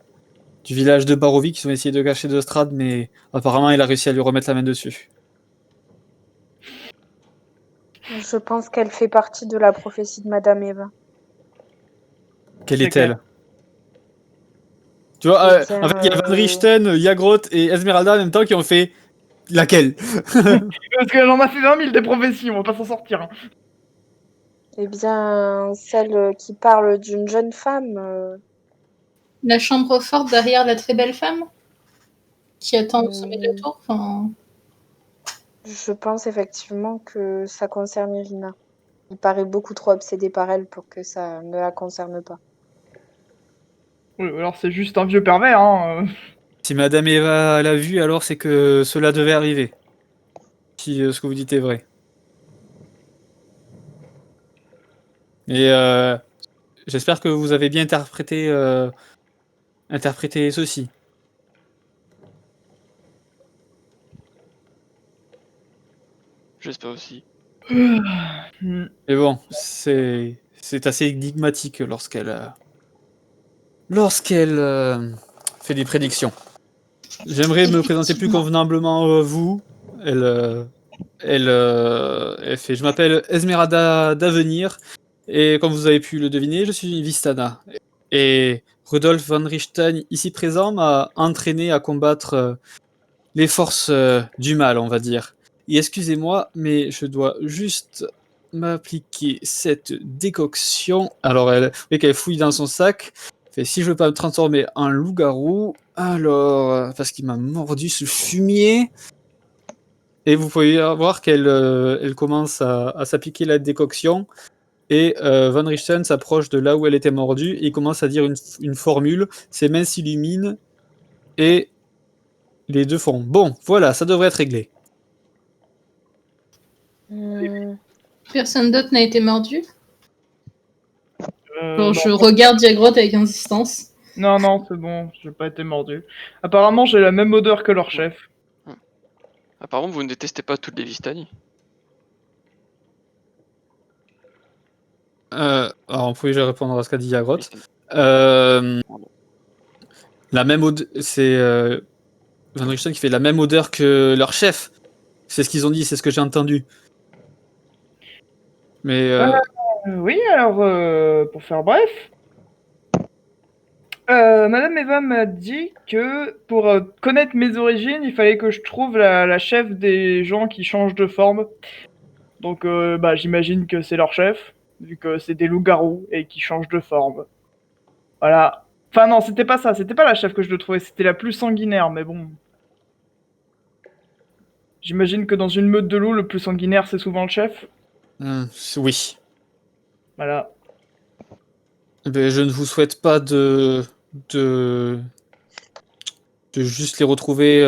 du village de Barovik, qu'ils ont essayé de cacher de Strahd, mais apparemment il a réussi à lui remettre la main dessus. Je pense qu'elle fait partie de la prophétie de Madame Eva. Quelle C'est est-elle? clair. Tu vois, Eh bien, en fait, il y a Van Richten, Yagroth et Esmeralda en même temps qui ont fait laquelle? Parce qu'elle en a fait 20 000 des prophéties, on va pas s'en sortir. Hein. eh bien, celle qui parle d'une jeune femme. La chambre forte derrière la très belle femme qui attend au sommet de la tour. Enfin, Je pense effectivement que ça concerne Irina. Il paraît beaucoup trop obsédé par elle pour que ça ne la concerne pas. Oui, alors c'est juste un vieux pervers. Hein. Si Madame Eva l'a vu, alors c'est que cela devait arriver. Si ce que vous dites est vrai. Et j'espère que vous avez bien interprété ceci. J'espère aussi. Hmm. Mais bon, c'est assez énigmatique lorsqu'elle fait des prédictions. J'aimerais me présenter plus Effectivement. convenablement à vous. Elle fait. Je m'appelle Esmeralda d'Avenir et comme vous avez pu le deviner, je suis Vistana. Et Rudolf von Richten, ici présent, m'a entraîné à combattre les forces du mal, on va dire. Et excusez-moi, mais je dois juste m'appliquer cette décoction. Alors, elle, vous voyez qu'elle fouille dans son sac. Fait, si je veux pas me transformer en loup-garou, alors, parce qu'il m'a mordu ce fumier. Et vous pouvez voir qu'elle elle commence à s'appliquer la décoction. Et Van Richten s'approche de là où elle était mordue et il commence à dire une formule. Ses mains s'illuminent et les deux font bon, voilà, ça devrait être réglé. Personne d'autre n'a été mordu. Non, Je regarde Diagrotte avec insistance. non, c'est bon, j'ai pas été mordu. Apparemment, j'ai la même odeur que leur chef. Apparemment, vous ne détestez pas toutes les Vistani. Alors, on pouvait répondre à ce qu'a dit Yagroth. Vistani. La même odeur, c'est Van Richten qui fait la même odeur que leur chef. C'est ce qu'ils ont dit, c'est ce que j'ai entendu. Mais Oui, alors, pour faire bref, Madame Eva m'a dit que pour connaître mes origines, il fallait que je trouve la chef des gens qui changent de forme. Donc, bah, j'imagine que c'est leur chef, vu que c'est des loups-garous et qui changent de forme. Voilà. Enfin, non, c'était pas ça, c'était pas la chef que je le trouvais, c'était la plus sanguinaire, mais bon. J'imagine que dans une meute de loups, le plus sanguinaire, c'est souvent le chef. oui. Voilà. Mais je ne vous souhaite pas de juste les retrouver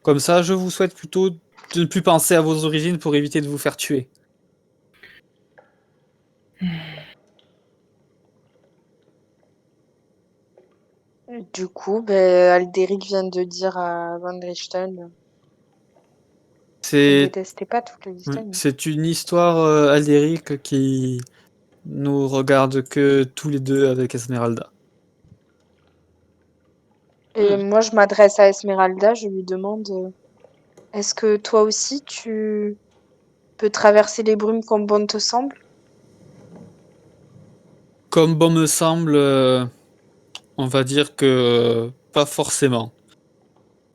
comme ça. Je vous souhaite plutôt de ne plus penser à vos origines pour éviter de vous faire tuer. Du coup, Alderic vient de dire à Van Richten qu'il ne C'est détestait pas toutes les Vistani. c'est une histoire Alderic qui nous regarde que tous les deux avec Esmeralda. Et moi, je m'adresse à Esmeralda, je lui demande est-ce que toi aussi, tu peux traverser les brumes comme bon te semble? Comme bon me semble, on va dire que pas forcément.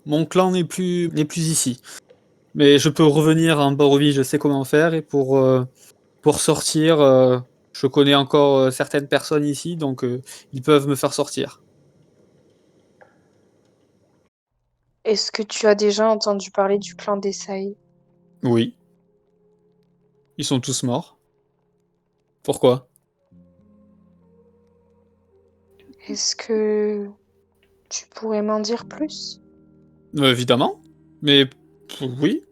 Mon clan n'est plus ici. Mais je peux revenir en Barovie, je sais comment faire. Et pour sortir, je connais encore certaines personnes ici, donc ils peuvent me faire sortir. Est-ce que tu as déjà entendu parler du clan des Saï? Oui, ils sont tous morts. Pourquoi? Est-ce que tu pourrais m'en dire plus? Évidemment. Mais oui,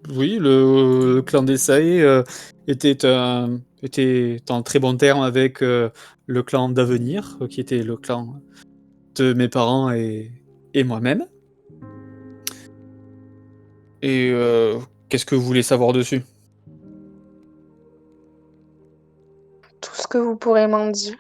le clan des Sae était en très bon terme avec le clan d'Avenir, qui était le clan de mes parents et moi-même. Et qu'est-ce que vous voulez savoir dessus? Tout ce que vous pourrez m'en dire.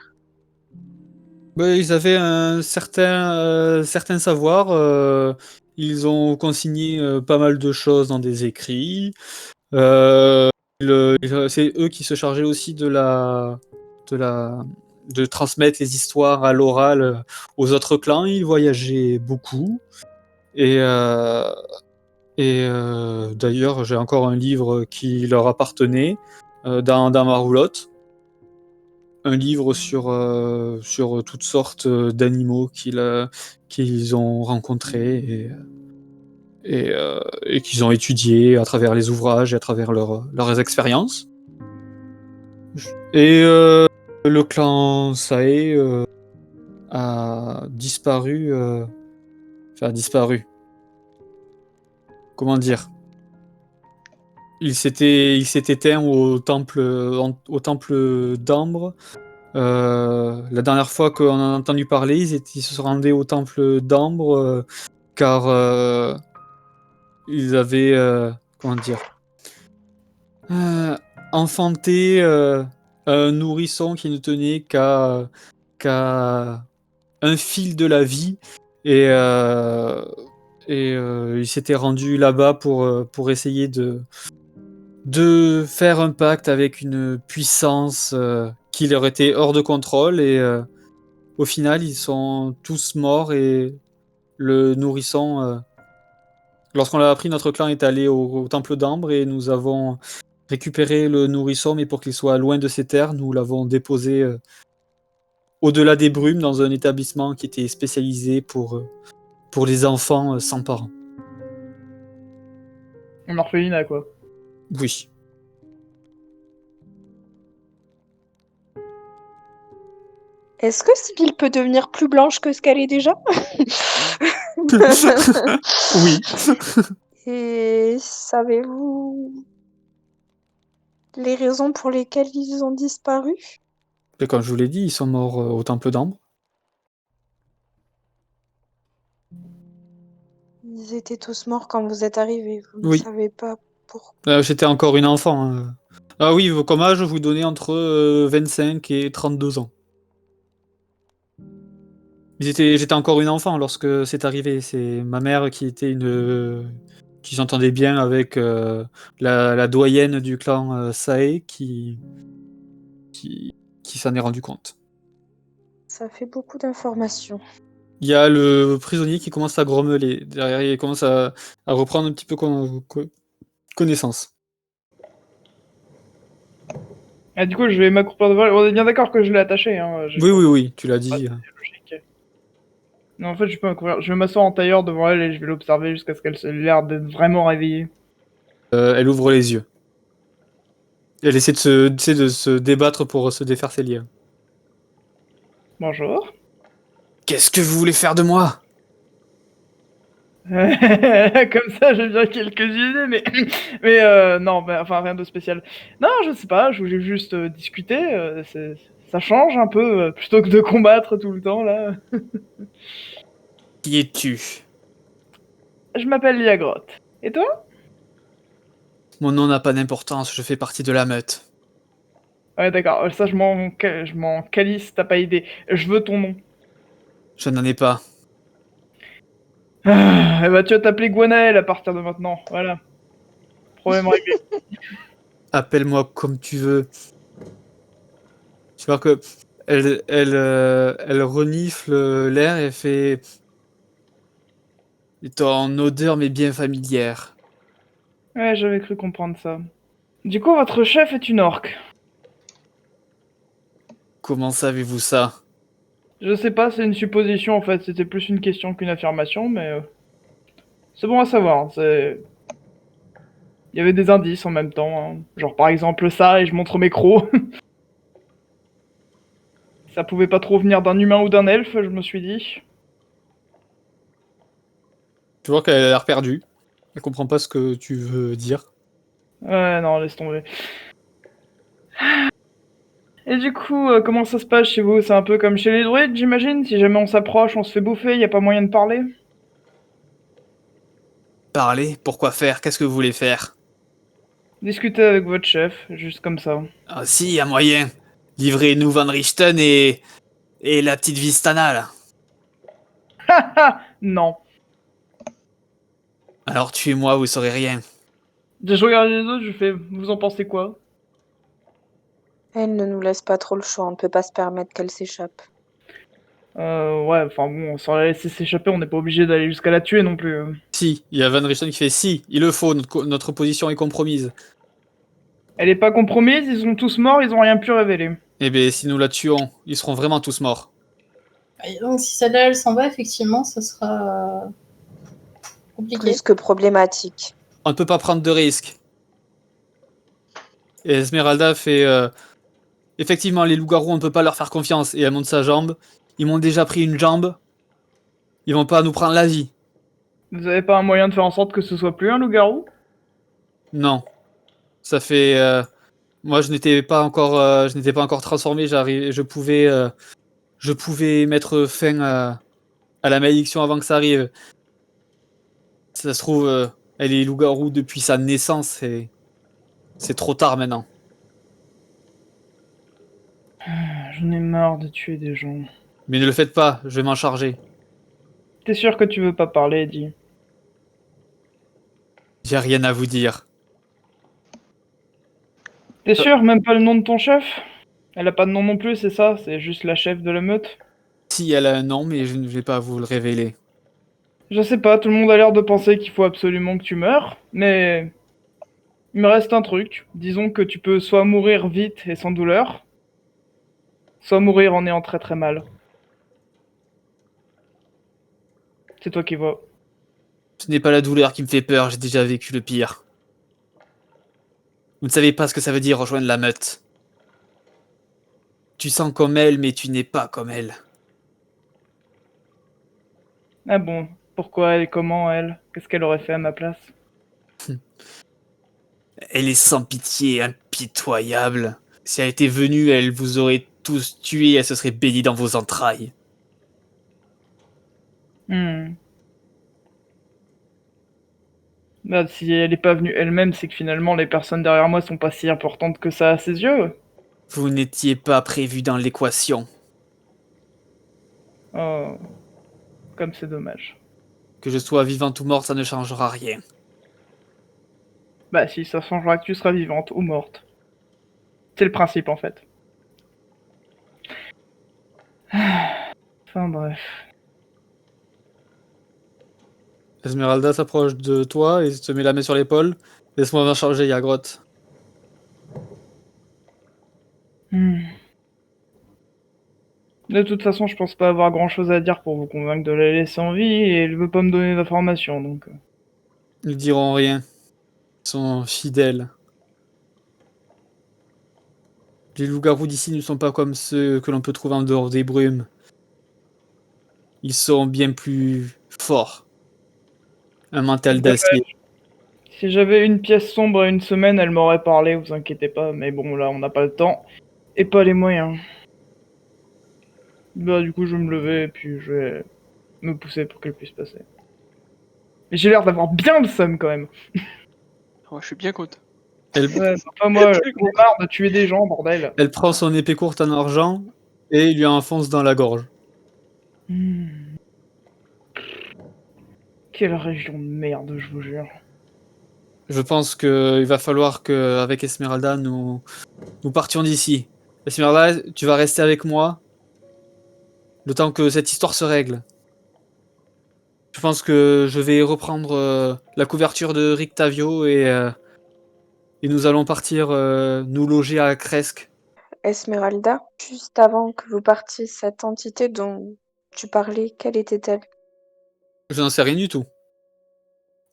Ben, ils avaient un certain savoir. Ils ont consigné pas mal de choses dans des écrits. C'est eux qui se chargeaient aussi de transmettre les histoires à l'oral aux autres clans. Ils voyageaient beaucoup. Et d'ailleurs, j'ai encore un livre qui leur appartenait dans ma roulotte. Un livre sur toutes sortes d'animaux qu'ils ont rencontrés et qu'ils ont étudiés à travers les ouvrages et à travers leurs expériences. Et le clan Sae a disparu. Enfin, disparu. Comment dire? Il s'était éteint au temple d'Ambre. La dernière fois qu'on en a entendu parler, ils se sont rendus au temple d'Ambre car ils avaient comment dire enfanté un nourrisson qui ne tenait qu'à un fil de la vie et ils s'étaient rendus là-bas pour essayer de faire un pacte avec une puissance qui leur était hors de contrôle et au final ils sont tous morts et le nourrisson lorsqu'on l'a appris, notre clan est allé au temple d'Ambre et nous avons récupéré le nourrisson, mais pour qu'il soit loin de ces terres, nous l'avons déposé au-delà des brumes dans un établissement qui était spécialisé pour les enfants sans parents. Un orphelinat, quoi. Oui. Est-ce que Sibylle peut devenir plus blanche que ce qu'elle est déjà? Oui. Et savez-vous les raisons pour lesquelles ils ont disparu? Et comme je vous l'ai dit, ils sont morts au temple d'Ambre. Ils étaient tous morts quand vous êtes arrivés. Vous ne Oui. savez pas pourquoi. J'étais encore une enfant. Hein. Ah oui, comme âge, vous donnez entre 25 et 32 ans. J'étais encore une enfant lorsque c'est arrivé. C'est ma mère qui s'entendait bien avec la doyenne du clan Sae qui s'en est rendu compte. Ça fait beaucoup d'informations. Il y a le prisonnier qui commence à grommeler. Derrière, il commence à reprendre un petit peu connaissance. Ah, du coup, je vais m'accroupir devant. On est bien d'accord que je l'ai attaché. Hein. Oui, tu l'as dit. C'est logique. Non, en fait, je peux m'accroupir. Je vais m'asseoir en tailleur devant elle et je vais l'observer jusqu'à ce qu'elle ait l'air d'être vraiment réveillée. Elle ouvre les yeux. Elle essaie de se débattre pour se défaire ses liens. Bonjour. Qu'est-ce que vous voulez faire de moi? Comme ça, j'ai bien quelques idées, mais non, enfin rien de spécial. Non, je sais pas, je voulais juste discuter. Ça change un peu plutôt que de combattre tout le temps là. Qui es-tu? Je m'appelle Liagrotte. Et toi? Mon nom n'a pas d'importance, je fais partie de la meute. Ouais, d'accord. Ça, je m'en calisse. T'as pas idée. Je veux ton nom. Je n'en ai pas. Ah, eh bah, tu vas t'appeler Gwenaël à partir de maintenant. Voilà. Problème réglé. Appelle-moi comme tu veux. Tu vois que elle renifle l'air et fait. Ton odeur m'est bien familière. Ouais, j'avais cru comprendre ça. Du coup, votre chef est une orque. Comment savez-vous ça? Je sais pas, c'est une supposition en fait. C'était plus une question qu'une affirmation, mais c'est bon à savoir. Il y avait des indices en même temps. Hein. Genre par exemple ça, et je montre mes crocs. Ça pouvait pas trop venir d'un humain ou d'un elfe, je me suis dit. Tu vois qu'elle a l'air perdue. Elle comprend pas ce que tu veux dire. Ouais, non, laisse tomber. Et du coup, comment ça se passe chez vous? C'est un peu comme chez les druides, j'imagine? Si jamais on s'approche, on se fait bouffer, y a pas moyen de parler? Parler? Pourquoi faire? Qu'est-ce que vous voulez faire? Discuter avec votre chef, juste comme ça. Ah si, y a moyen. Livrez-nous Van Richten et la petite Vistana, là. Haha! Non. Alors tuez-moi, vous saurez rien. Je regarde les autres, je fais, vous en pensez quoi? Elle ne nous laisse pas trop le choix, on ne peut pas se permettre qu'elle s'échappe. Ouais, enfin bon, sans la laisser s'échapper, on n'est pas obligé d'aller jusqu'à la tuer non plus. Si, il y a Van Richten qui fait si, il le faut, notre position est compromise. Elle est pas compromise, ils sont tous morts, ils ont rien pu révéler. Eh bien, si nous la tuons, ils seront vraiment tous morts. Et donc, si celle-là, elle s'en va, effectivement, ça sera compliqué. Plus que problématique. On ne peut pas prendre de risques. Et Esmeralda fait... effectivement, les loups-garous, on ne peut pas leur faire confiance. Et elle monte sa jambe. Ils m'ont déjà pris une jambe. Ils vont pas nous prendre la vie. Vous avez pas un moyen de faire en sorte que ce soit plus un loup-garou? Non. Ça fait... moi, je n'étais pas encore transformé. Je pouvais mettre fin à la malédiction avant que ça arrive. Ça se trouve, elle est loup-garou depuis sa naissance. Et c'est trop tard maintenant. J'en ai marre de tuer des gens. Mais ne le faites pas, je vais m'en charger. T'es sûr que tu veux pas parler, dis? J'ai rien à vous dire. T'es sûr, même pas le nom de ton chef? Elle a pas de nom non plus, c'est ça? C'est juste la chef de la meute? Si elle a un nom, mais je ne vais pas vous le révéler. Je sais pas, tout le monde a l'air de penser qu'il faut absolument que tu meurs, mais... Il me reste un truc. Disons que tu peux soit mourir vite et sans douleur, soit mourir en ayant très très mal. C'est toi qui vois. Ce n'est pas la douleur qui me fait peur, j'ai déjà vécu le pire. Vous ne savez pas ce que ça veut dire rejoindre la meute. Tu sens comme elle, mais tu n'es pas comme elle. Ah bon, pourquoi elle, comment elle? Qu'est-ce qu'elle aurait fait à ma place? Elle est sans pitié, impitoyable. Si elle était venue, elle vous aurait tous tués, elle se serait bénie dans vos entrailles. Bah, si elle est pas venue elle-même, c'est que finalement les personnes derrière moi sont pas si importantes que ça à ses yeux. Vous n'étiez pas prévu dans l'équation. Oh, comme c'est dommage. Que je sois vivante ou morte, ça ne changera rien. Bah si, ça changera que tu seras vivante ou morte. C'est le principe en fait. Enfin bref. Esmeralda s'approche de toi et te met la main sur l'épaule. Laisse-moi m'en charger, Yagrotte. De toute façon, je pense pas avoir grand chose à dire pour vous convaincre de la laisser en vie et elle veut pas me donner d'informations donc. Ils diront rien. Ils sont fidèles. Les loups-garous d'ici ne sont pas comme ceux que l'on peut trouver en dehors des brumes. Ils sont bien plus forts. Un mental d'acier. Si j'avais une pièce sombre à une semaine, elle m'aurait parlé, vous inquiétez pas, mais bon là on n'a pas le temps et pas les moyens. Bah du coup je vais me lever et puis je vais me pousser pour qu'elle puisse passer. Mais j'ai l'air d'avoir bien le seum quand même. Oh, je suis bien content. Elle, Ouais, pas moi, j'en ai marre de tuer des gens, bordel. elle prend son épée courte en argent et lui enfonce dans la gorge. Quelle région de merde, je vous jure. Je pense qu'il va falloir qu'avec Esmeralda, nous partions d'ici. Esmeralda, tu vas rester avec moi le temps que cette histoire se règle. Je pense que je vais reprendre la couverture de Rictavio et nous allons partir nous loger à Cresque. Esmeralda, juste avant que vous partiez, cette entité dont tu parlais, quelle était-elle? Je n'en sais rien du tout.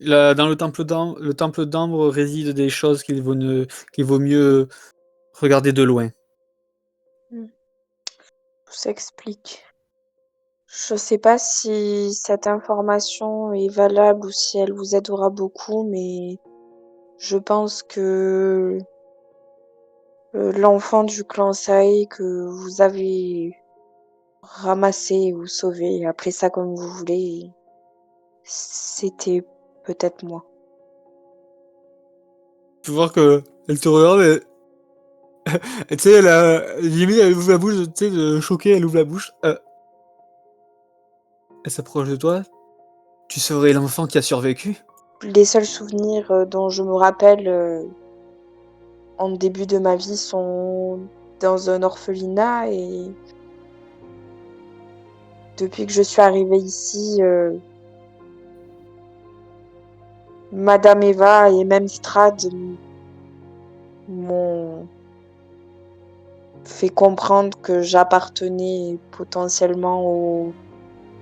Là, dans le temple d'Ambre résident des choses qu'il vaut mieux regarder de loin. Tout s'explique. Je sais pas si cette information est valable ou si elle vous aidera beaucoup, mais je pense que l'enfant du clan Sae que vous avez ramassé ou sauvé, appelez ça comme vous voulez, c'était peut-être moi. Tu peux voir que elle te regarde et tu sais, limite, elle ouvre la bouche, tu sais, choquée, elle ouvre la bouche. Elle s'approche de toi. Tu serais l'enfant qui a survécu? les seuls souvenirs dont je me rappelle en début de ma vie sont dans un orphelinat et depuis que je suis arrivée ici, Madame Eva et même Strad m'ont fait comprendre que j'appartenais potentiellement au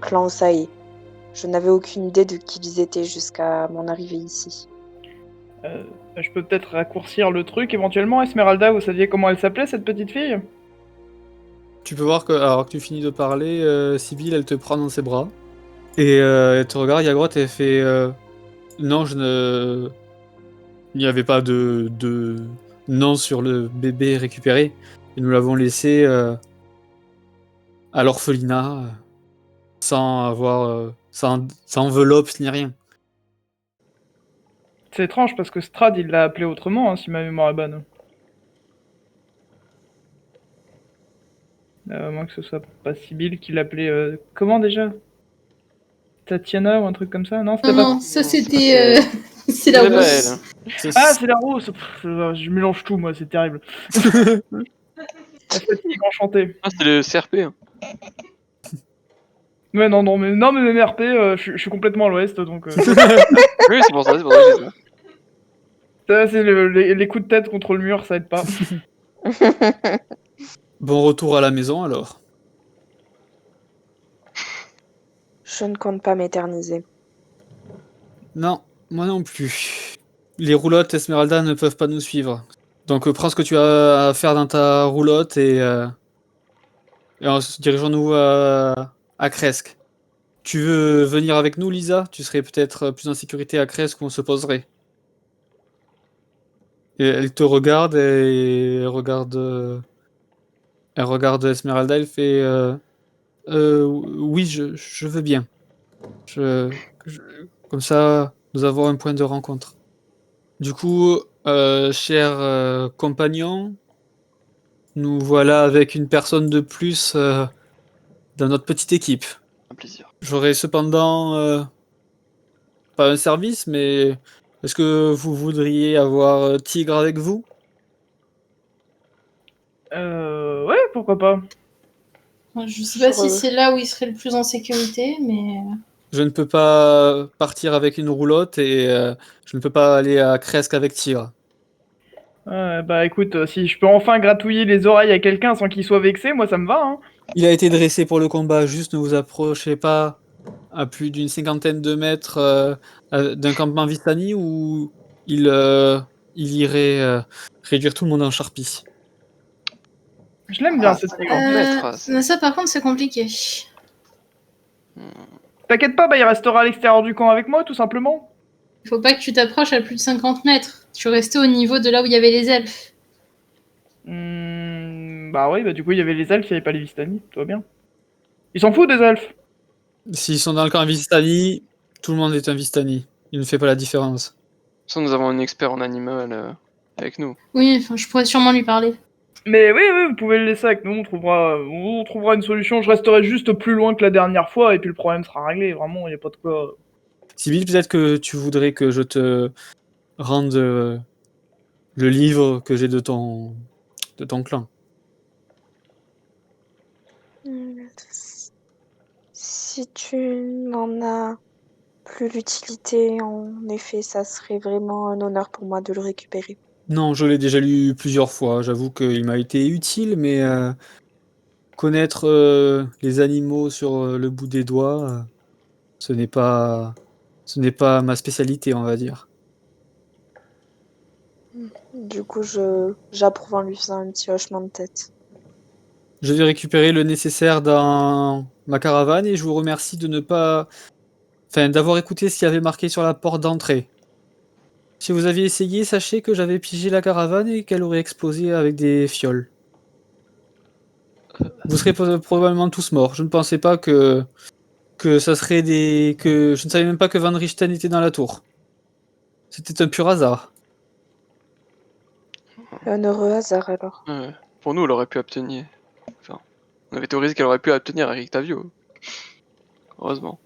clan Sae. Je n'avais aucune idée de qui ils étaient jusqu'à mon arrivée ici. Je peux peut-être raccourcir le truc éventuellement. Esmeralda, vous saviez comment elle s'appelait cette petite fille? Tu peux voir que, alors que tu finis de parler, Sibyl, elle te prend dans ses bras. Et elle te regarde, Yagrot, et elle fait non, je ne. Il n'y avait pas de nom sur le bébé récupéré. Et nous l'avons laissé à l'orphelinat sans avoir. sans enveloppe ni rien. C'est étrange parce que Strad il l'a appelé autrement, hein, si ma mémoire est bonne. À moins que ce soit pas Sibyl qui l'appelait. Comment déjà? Tatiana ou un truc comme ça? Non, c'était pas. Non, ça c'était. C'est la C'est pas rousse. elle. Ah, c'est la rousse! Pff, je mélange tout, moi, c'est terrible. La fatigue enchantée. Ah, c'était le CRP. Hein. Ouais, non, mais mes MRP, je suis complètement à l'ouest, donc. Oui, c'est pour ça que je dis ça. Ça, c'est les coups de tête contre le mur, ça aide pas. Bon retour à la maison alors. Je ne compte pas m'éterniser. Non, moi non plus. Les roulottes Esmeralda ne peuvent pas nous suivre. Donc prends ce que tu as à faire dans ta roulotte et dirigeons-nous à Cresque. Tu veux venir avec nous, Lisa? Tu serais peut-être plus en sécurité à Cresque où on se poserait. Et elle te regarde et elle regarde Esmeralda, elle fait oui, je veux bien. Je- Comme ça, nous avons un point de rencontre. Du coup, cher compagnon, nous voilà avec une personne de plus dans notre petite équipe. Un plaisir. J'aurais cependant pas un service, mais est-ce que vous voudriez avoir Tigre avec vous? Ouais, pourquoi pas. Je sais pas si Sur, c'est là où il serait le plus en sécurité, mais. Je ne peux pas partir avec une roulotte et je ne peux pas aller à Cresque avec Tigre. Bah écoute, si je peux enfin gratouiller les oreilles à quelqu'un sans qu'il soit vexé, moi ça me va, hein. Il a été dressé pour le combat, juste ne vous approchez pas à plus d'une cinquantaine de mètres d'un campement Vistani où il irait réduire tout le monde en charpie. Je l'aime bien cette tigre. Maître, Ça par contre c'est compliqué. T'inquiète pas, bah il restera à l'extérieur du camp avec moi, tout simplement. Il faut pas que tu t'approches à plus de 50 mètres. Tu restais au niveau de là où il y avait les elfes. Bah oui, bah du coup il y avait les elfes, il y avait pas les Vistani, tout va bien. Ils s'en foutent des elfes. S'ils sont dans le camp Vistani, tout le monde est un Vistani. Il ne fait pas la différence. de toute façon, nous avons un expert en animal avec nous. Oui, enfin, je pourrais sûrement lui parler. Mais oui, vous pouvez le laisser avec nous, on trouvera une solution. Je resterai juste plus loin que la dernière fois et puis le problème sera réglé. Vraiment, il y a pas de quoi. Sibyl, peut-être que tu voudrais que je te rende le livre que j'ai de ton clan. Si tu n'en as plus l'utilité, en effet, ça serait vraiment un honneur pour moi de le récupérer. Non, je l'ai déjà lu plusieurs fois. J'avoue qu'il m'a été utile, mais connaître les animaux sur le bout des doigts, ce n'est pas ma spécialité, on va dire. Du coup, j'approuve en lui faisant un petit hochement de tête. Je vais récupérer le nécessaire dans ma caravane et je vous remercie d'avoir écouté ce qu'il y avait marqué sur la porte d'entrée. Si vous aviez essayé, sachez que j'avais piégé la caravane et qu'elle aurait explosé avec des fioles. Vous serez probablement tous morts. Je ne pensais pas que ça serait que je ne savais même pas que Van Richten était dans la tour. C'était un pur hasard. Un heureux hasard alors. Pour nous, elle aurait pu obtenir. Enfin, on avait théorisé qu'elle aurait pu obtenir Eric Tavio. Heureusement.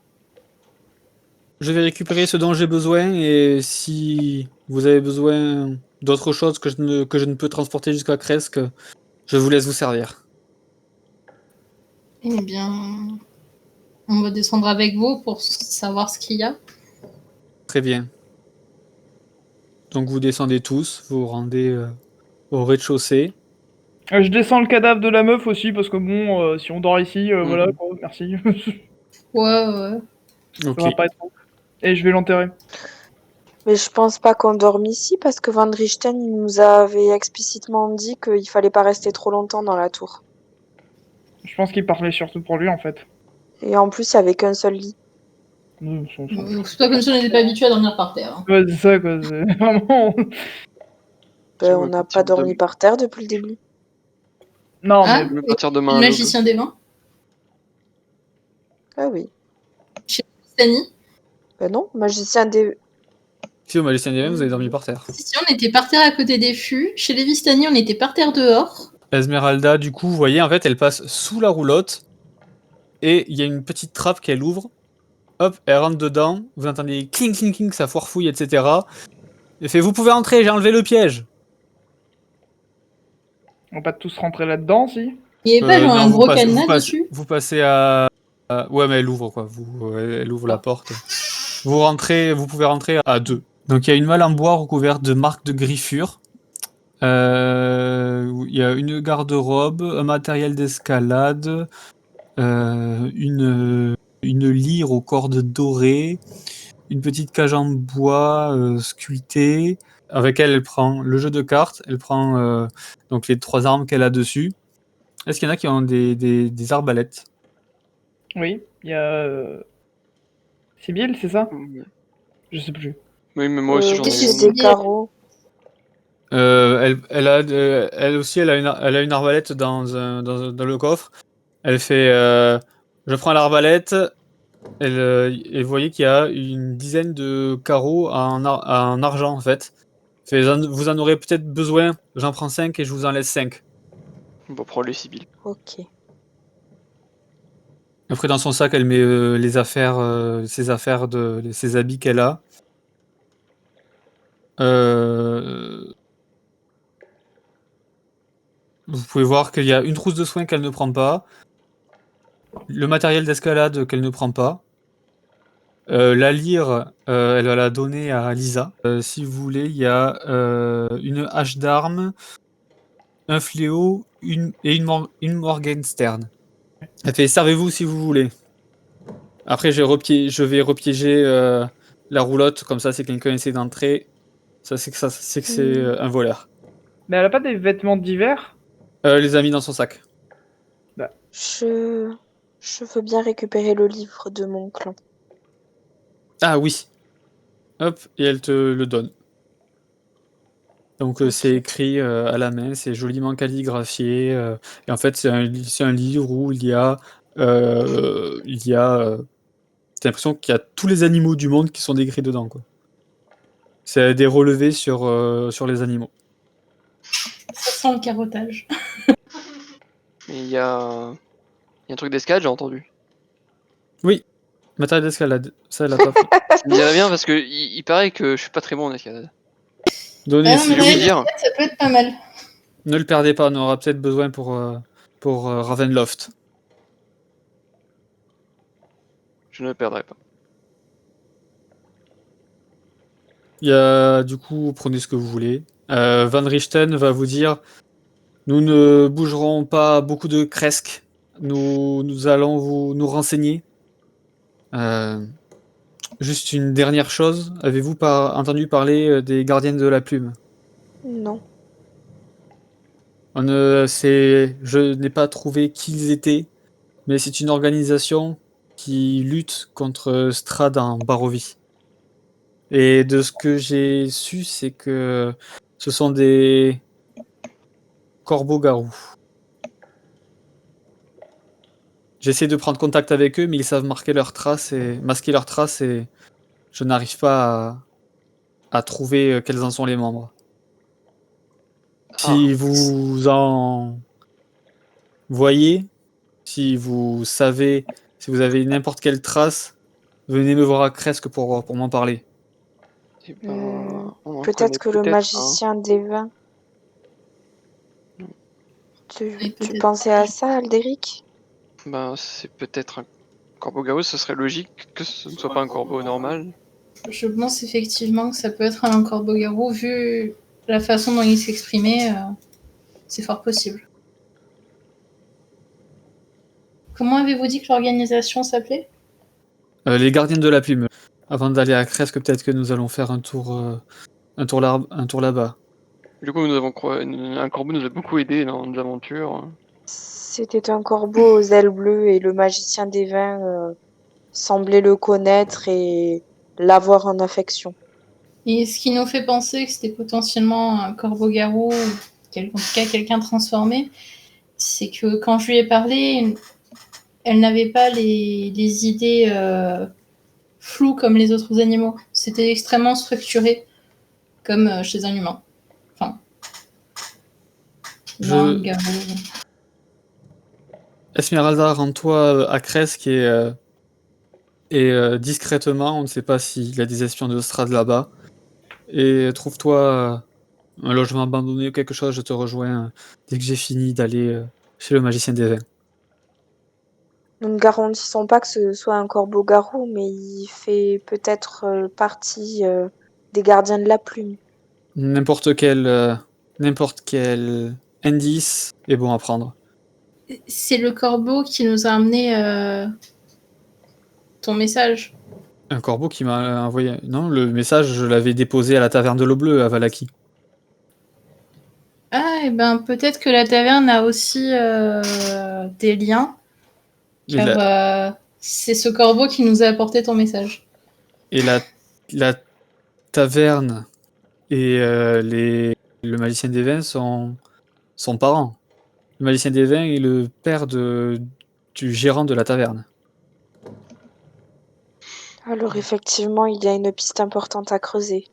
Je vais récupérer ce dont j'ai besoin et si vous avez besoin d'autre chose que je ne peux transporter jusqu'à Kresk, je vous laisse vous servir. Eh bien, on va descendre avec vous pour savoir ce qu'il y a. Très bien. Donc vous descendez tous, vous vous rendez au rez-de-chaussée. Je descends le cadavre de la meuf aussi, parce que bon, si on dort ici, voilà, Mhm. quoi, merci. Ouais. Ça Ok. va pas être bon. Et je vais l'enterrer. Mais je pense pas qu'on dorme ici parce que Van Richten il nous avait explicitement dit qu'il fallait pas rester trop longtemps dans la tour. Je pense qu'il parlait surtout pour lui, en fait. Et en plus, il y avait qu'un seul lit. C'est pas comme si on n'était pas habitué à dormir par terre. Hein. Ouais, c'est ça, quoi. C'est vraiment... Ben, On on va n'a partir pas dormi demain. par terre depuis le début. Non, Ah, mais... Je vais partir le demain à l'aube. magicien des vins. Ah oui. Stani. Ben non, magicien des... Si au Magicien des Vins, vous avez dormi par terre. Si, on était par terre à côté des fûts. Chez les Vistani, on était par terre dehors. Esmeralda, du coup, vous voyez, en fait, elle passe sous la roulotte et il y a une petite trappe qu'elle ouvre. Hop, elle rentre dedans. Vous entendez cling, cling, cling, ça foirefouille, etc. Elle fait, vous pouvez entrer, j'ai enlevé le piège. On va pas tous rentrer là-dedans, si? Il n'y avait pas genre Non, un gros cadenas dessus. vous passez à... Ouais, mais elle ouvre, quoi. Elle ouvre la porte. Vous rentrez, vous pouvez rentrer à 2. Donc il y a une malle en bois recouverte de marques de griffure. Il y a une garde-robe, un matériel d'escalade, une lyre aux cordes dorées, une petite cage en bois sculptée. Avec elle, elle prend le jeu de cartes, elle prend donc les 3 armes qu'elle a dessus. Est-ce qu'il y en a qui ont des arbalètes? Oui, il y a... Sibyl, c'est ça? Mhm. Je sais plus. Oui, mais moi aussi j'en qu'est-ce ai que J'ai une. des carreaux. Elle aussi, elle a une arbalète dans le coffre. Elle fait, je prends l'arbalète. Et vous voyez qu'il y a une dizaine de carreaux en argent en fait. Fait, vous en aurez peut-être besoin. J'en prends 5 et je vous en laisse 5. Bon, prends les Sibyl. Ok. Après, dans son sac, elle met les affaires, ses affaires, ses habits qu'elle a. Vous pouvez voir qu'il y a une trousse de soins qu'elle ne prend pas. Le matériel d'escalade qu'elle ne prend pas. La lyre, elle va la donner à Lisa. Si vous voulez, il y a une hache d'armes, un fléau et une Morgenstern. Elle fait servez-vous si vous voulez. Après, je vais repiéger la roulotte, comme ça, si quelqu'un essaie d'entrer, ça c'est que c'est un voleur. Mais elle a pas des vêtements d'hiver? Les a mis dans son sac. Je veux bien récupérer le livre de mon clan. Ah oui. Hop, et elle te le donne. Donc Ok. c'est écrit à la main, c'est joliment calligraphié. Et en fait, c'est un livre où il y a... T'as l'impression qu'il y a tous les animaux du monde qui sont décrits dedans, quoi. C'est des relevés sur les animaux. Ça sent le carottage. Mais il y a un truc d'escalade, j'ai entendu. Matériel d'escalade, ça elle a pas pris. Ça me dirait bien parce que il paraît que je suis pas très bon en escalade. Donnez, Ah non, mais Je vais vous là, dire. ça peut être pas mal. ne le perdez pas, on aura peut-être besoin pour Ravenloft. Je ne le perdrai pas. Il y a, du coup, prenez ce que vous voulez. Van Richten va vous dire, nous ne bougerons pas beaucoup de Kresk. Nous allons nous renseigner. Juste une dernière chose, avez-vous entendu parler des Gardiennes de la Plume? Non. Je n'ai pas trouvé qui ils étaient, mais c'est une organisation qui lutte contre Strahd en Barovie. Et de ce que j'ai su, c'est que ce sont des corbeaux-garous. J'essaie de prendre contact avec eux, mais ils savent masquer leurs traces et je n'arrive pas à trouver quels en sont les membres. Si vous en voyez, si vous savez, si vous avez n'importe quelle trace, venez me voir à Cresque pour m'en parler. Eh ben, on en Peut-être connaît que le peut-être un. magicien des vins. Oui, Tu peut-être. pensais à ça, Aldéric? Ben, c'est peut-être un corbeau-garou, ce serait logique que ce ne soit pas un corbeau normal. Je pense effectivement que ça peut être un corbeau-garou, vu la façon dont il s'exprimait, c'est fort possible. Comment avez-vous dit que l'organisation s'appelait? Les gardiens de la plume. Avant d'aller à Cresque, peut-être que nous allons faire un tour là-bas. Du coup, un corbeau nous a beaucoup aidé dans nos aventures. C'était un corbeau aux ailes bleues et le magicien des vins semblait le connaître et l'avoir en affection. Et ce qui nous fait penser que c'était potentiellement un corbeau-garou, ou en tout cas quelqu'un transformé, c'est que quand je lui ai parlé, elle n'avait pas les idées floues comme les autres animaux. C'était extrêmement structuré, comme chez un humain. Enfin, humain, garou. Esmeralda, rends-toi à Cresque et discrètement, on ne sait pas s'il y a des espions de Strad là-bas, et trouve-toi un logement abandonné ou quelque chose, je te rejoins dès que j'ai fini d'aller chez le magicien des vins. Nous ne garantissons pas que ce soit un corbeau-garou, mais il fait peut-être partie des gardiens de la plume. N'importe quel indice est bon à prendre. C'est le corbeau qui nous a amené ton message. Un corbeau qui m'a envoyé... Non, le message, je l'avais déposé à la taverne de l'Eau Bleue, à Valaki. Ah, et ben peut-être que la taverne a aussi des liens, Mais car c'est ce corbeau qui nous a apporté ton message. Et la taverne et le magicien des vins sont parents. Le magicien des vins est le père du gérant de la taverne. Alors effectivement, il y a une piste importante à creuser.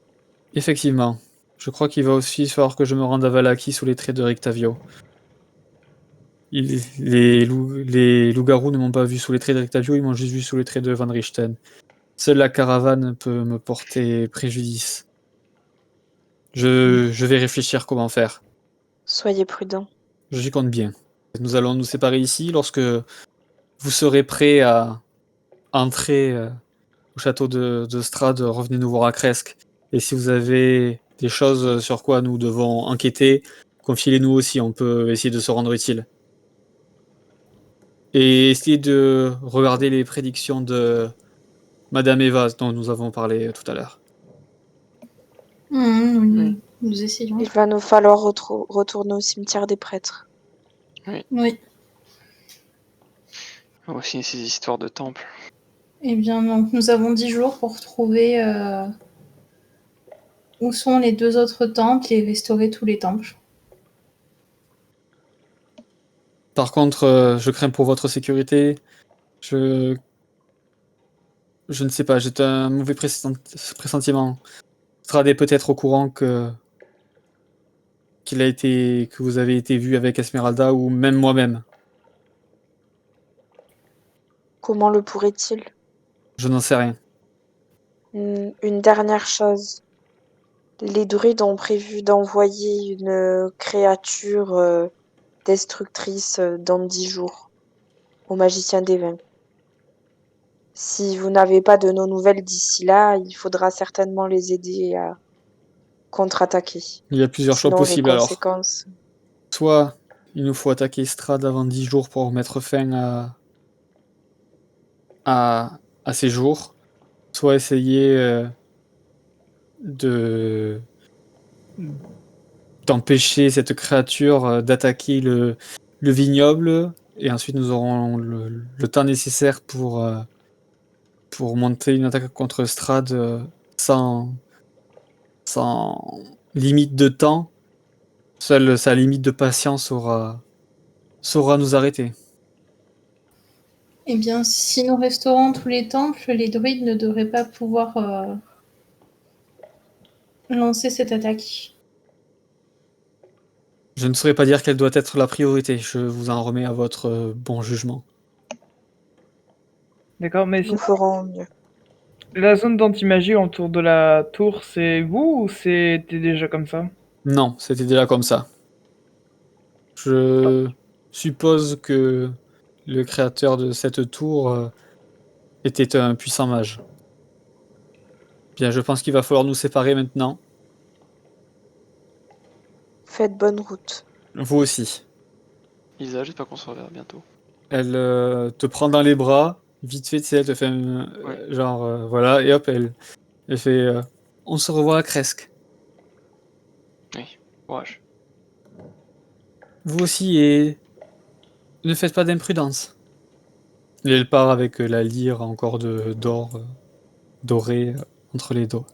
Effectivement. Je crois qu'il va aussi falloir que je me rende à Valaki sous les traits de Rictavio. Les loups-garous ne m'ont pas vu sous les traits de Rictavio, ils m'ont juste vu sous les traits de Van Richten. Seule la caravane peut me porter préjudice. Je vais réfléchir comment faire. Soyez prudents. J'y compte bien. Nous allons nous séparer ici lorsque vous serez prêts à entrer au château de Strad, revenez nous voir à Cresque. Et si vous avez des choses sur quoi nous devons enquêter, confiez-les-nous aussi, on peut essayer de se rendre utile. Et essayez de regarder les prédictions de Madame Eva dont nous avons parlé tout à l'heure. Nous essayons. Il va nous falloir retourner au cimetière des prêtres. Oui. Aussi ces histoires de temple. Eh bien, donc, nous avons 10 jours pour trouver où sont les 2 autres temples et restaurer tous les temples. Par contre, je crains pour votre sécurité. Je ne sais pas, j'ai un mauvais pressentiment. Strad est peut-être au courant que vous avez été vu avec Esmeralda ou même moi-même. Comment le pourrait-il? Je n'en sais rien. Une dernière chose. Les druides ont prévu d'envoyer une créature destructrice dans 10 jours au magicien des vins. Si vous n'avez pas de nos nouvelles d'ici là, il faudra certainement les aider à contre-attaquer. Il y a plusieurs choix Sinon, possibles les alors. conséquences... Soit il nous faut attaquer Strad avant 10 jours pour mettre fin à ces jours, soit essayer d'empêcher cette créature d'attaquer le vignoble, et ensuite nous aurons le temps nécessaire pour monter une attaque contre Strad sans limite de temps. Seule sa limite de patience saura nous arrêter. Eh bien, si nous restaurons tous les temples, les druides ne devraient pas pouvoir lancer cette attaque. Je ne saurais pas dire quelle doit être la priorité, je vous en remets à votre bon jugement. D'accord, mais Nous ferons mieux. La zone d'anti-magie autour de la tour, c'est vous ou c'était déjà comme ça? Non, c'était déjà comme ça. Je suppose que le créateur de cette tour était un puissant mage. Bien, je pense qu'il va falloir nous séparer maintenant. Faites bonne route. Vous aussi. Isa, j'espère qu'on se reverra bientôt. Elle te prend dans les bras, vite fait, tu sais, elle te fait Ouais. genre, voilà, et hop, elle fait on se revoit à Cresque. Oui, courage. Vous aussi, et ne faites pas d'imprudence. Et elle part avec la lyre encore d'or doré entre les doigts.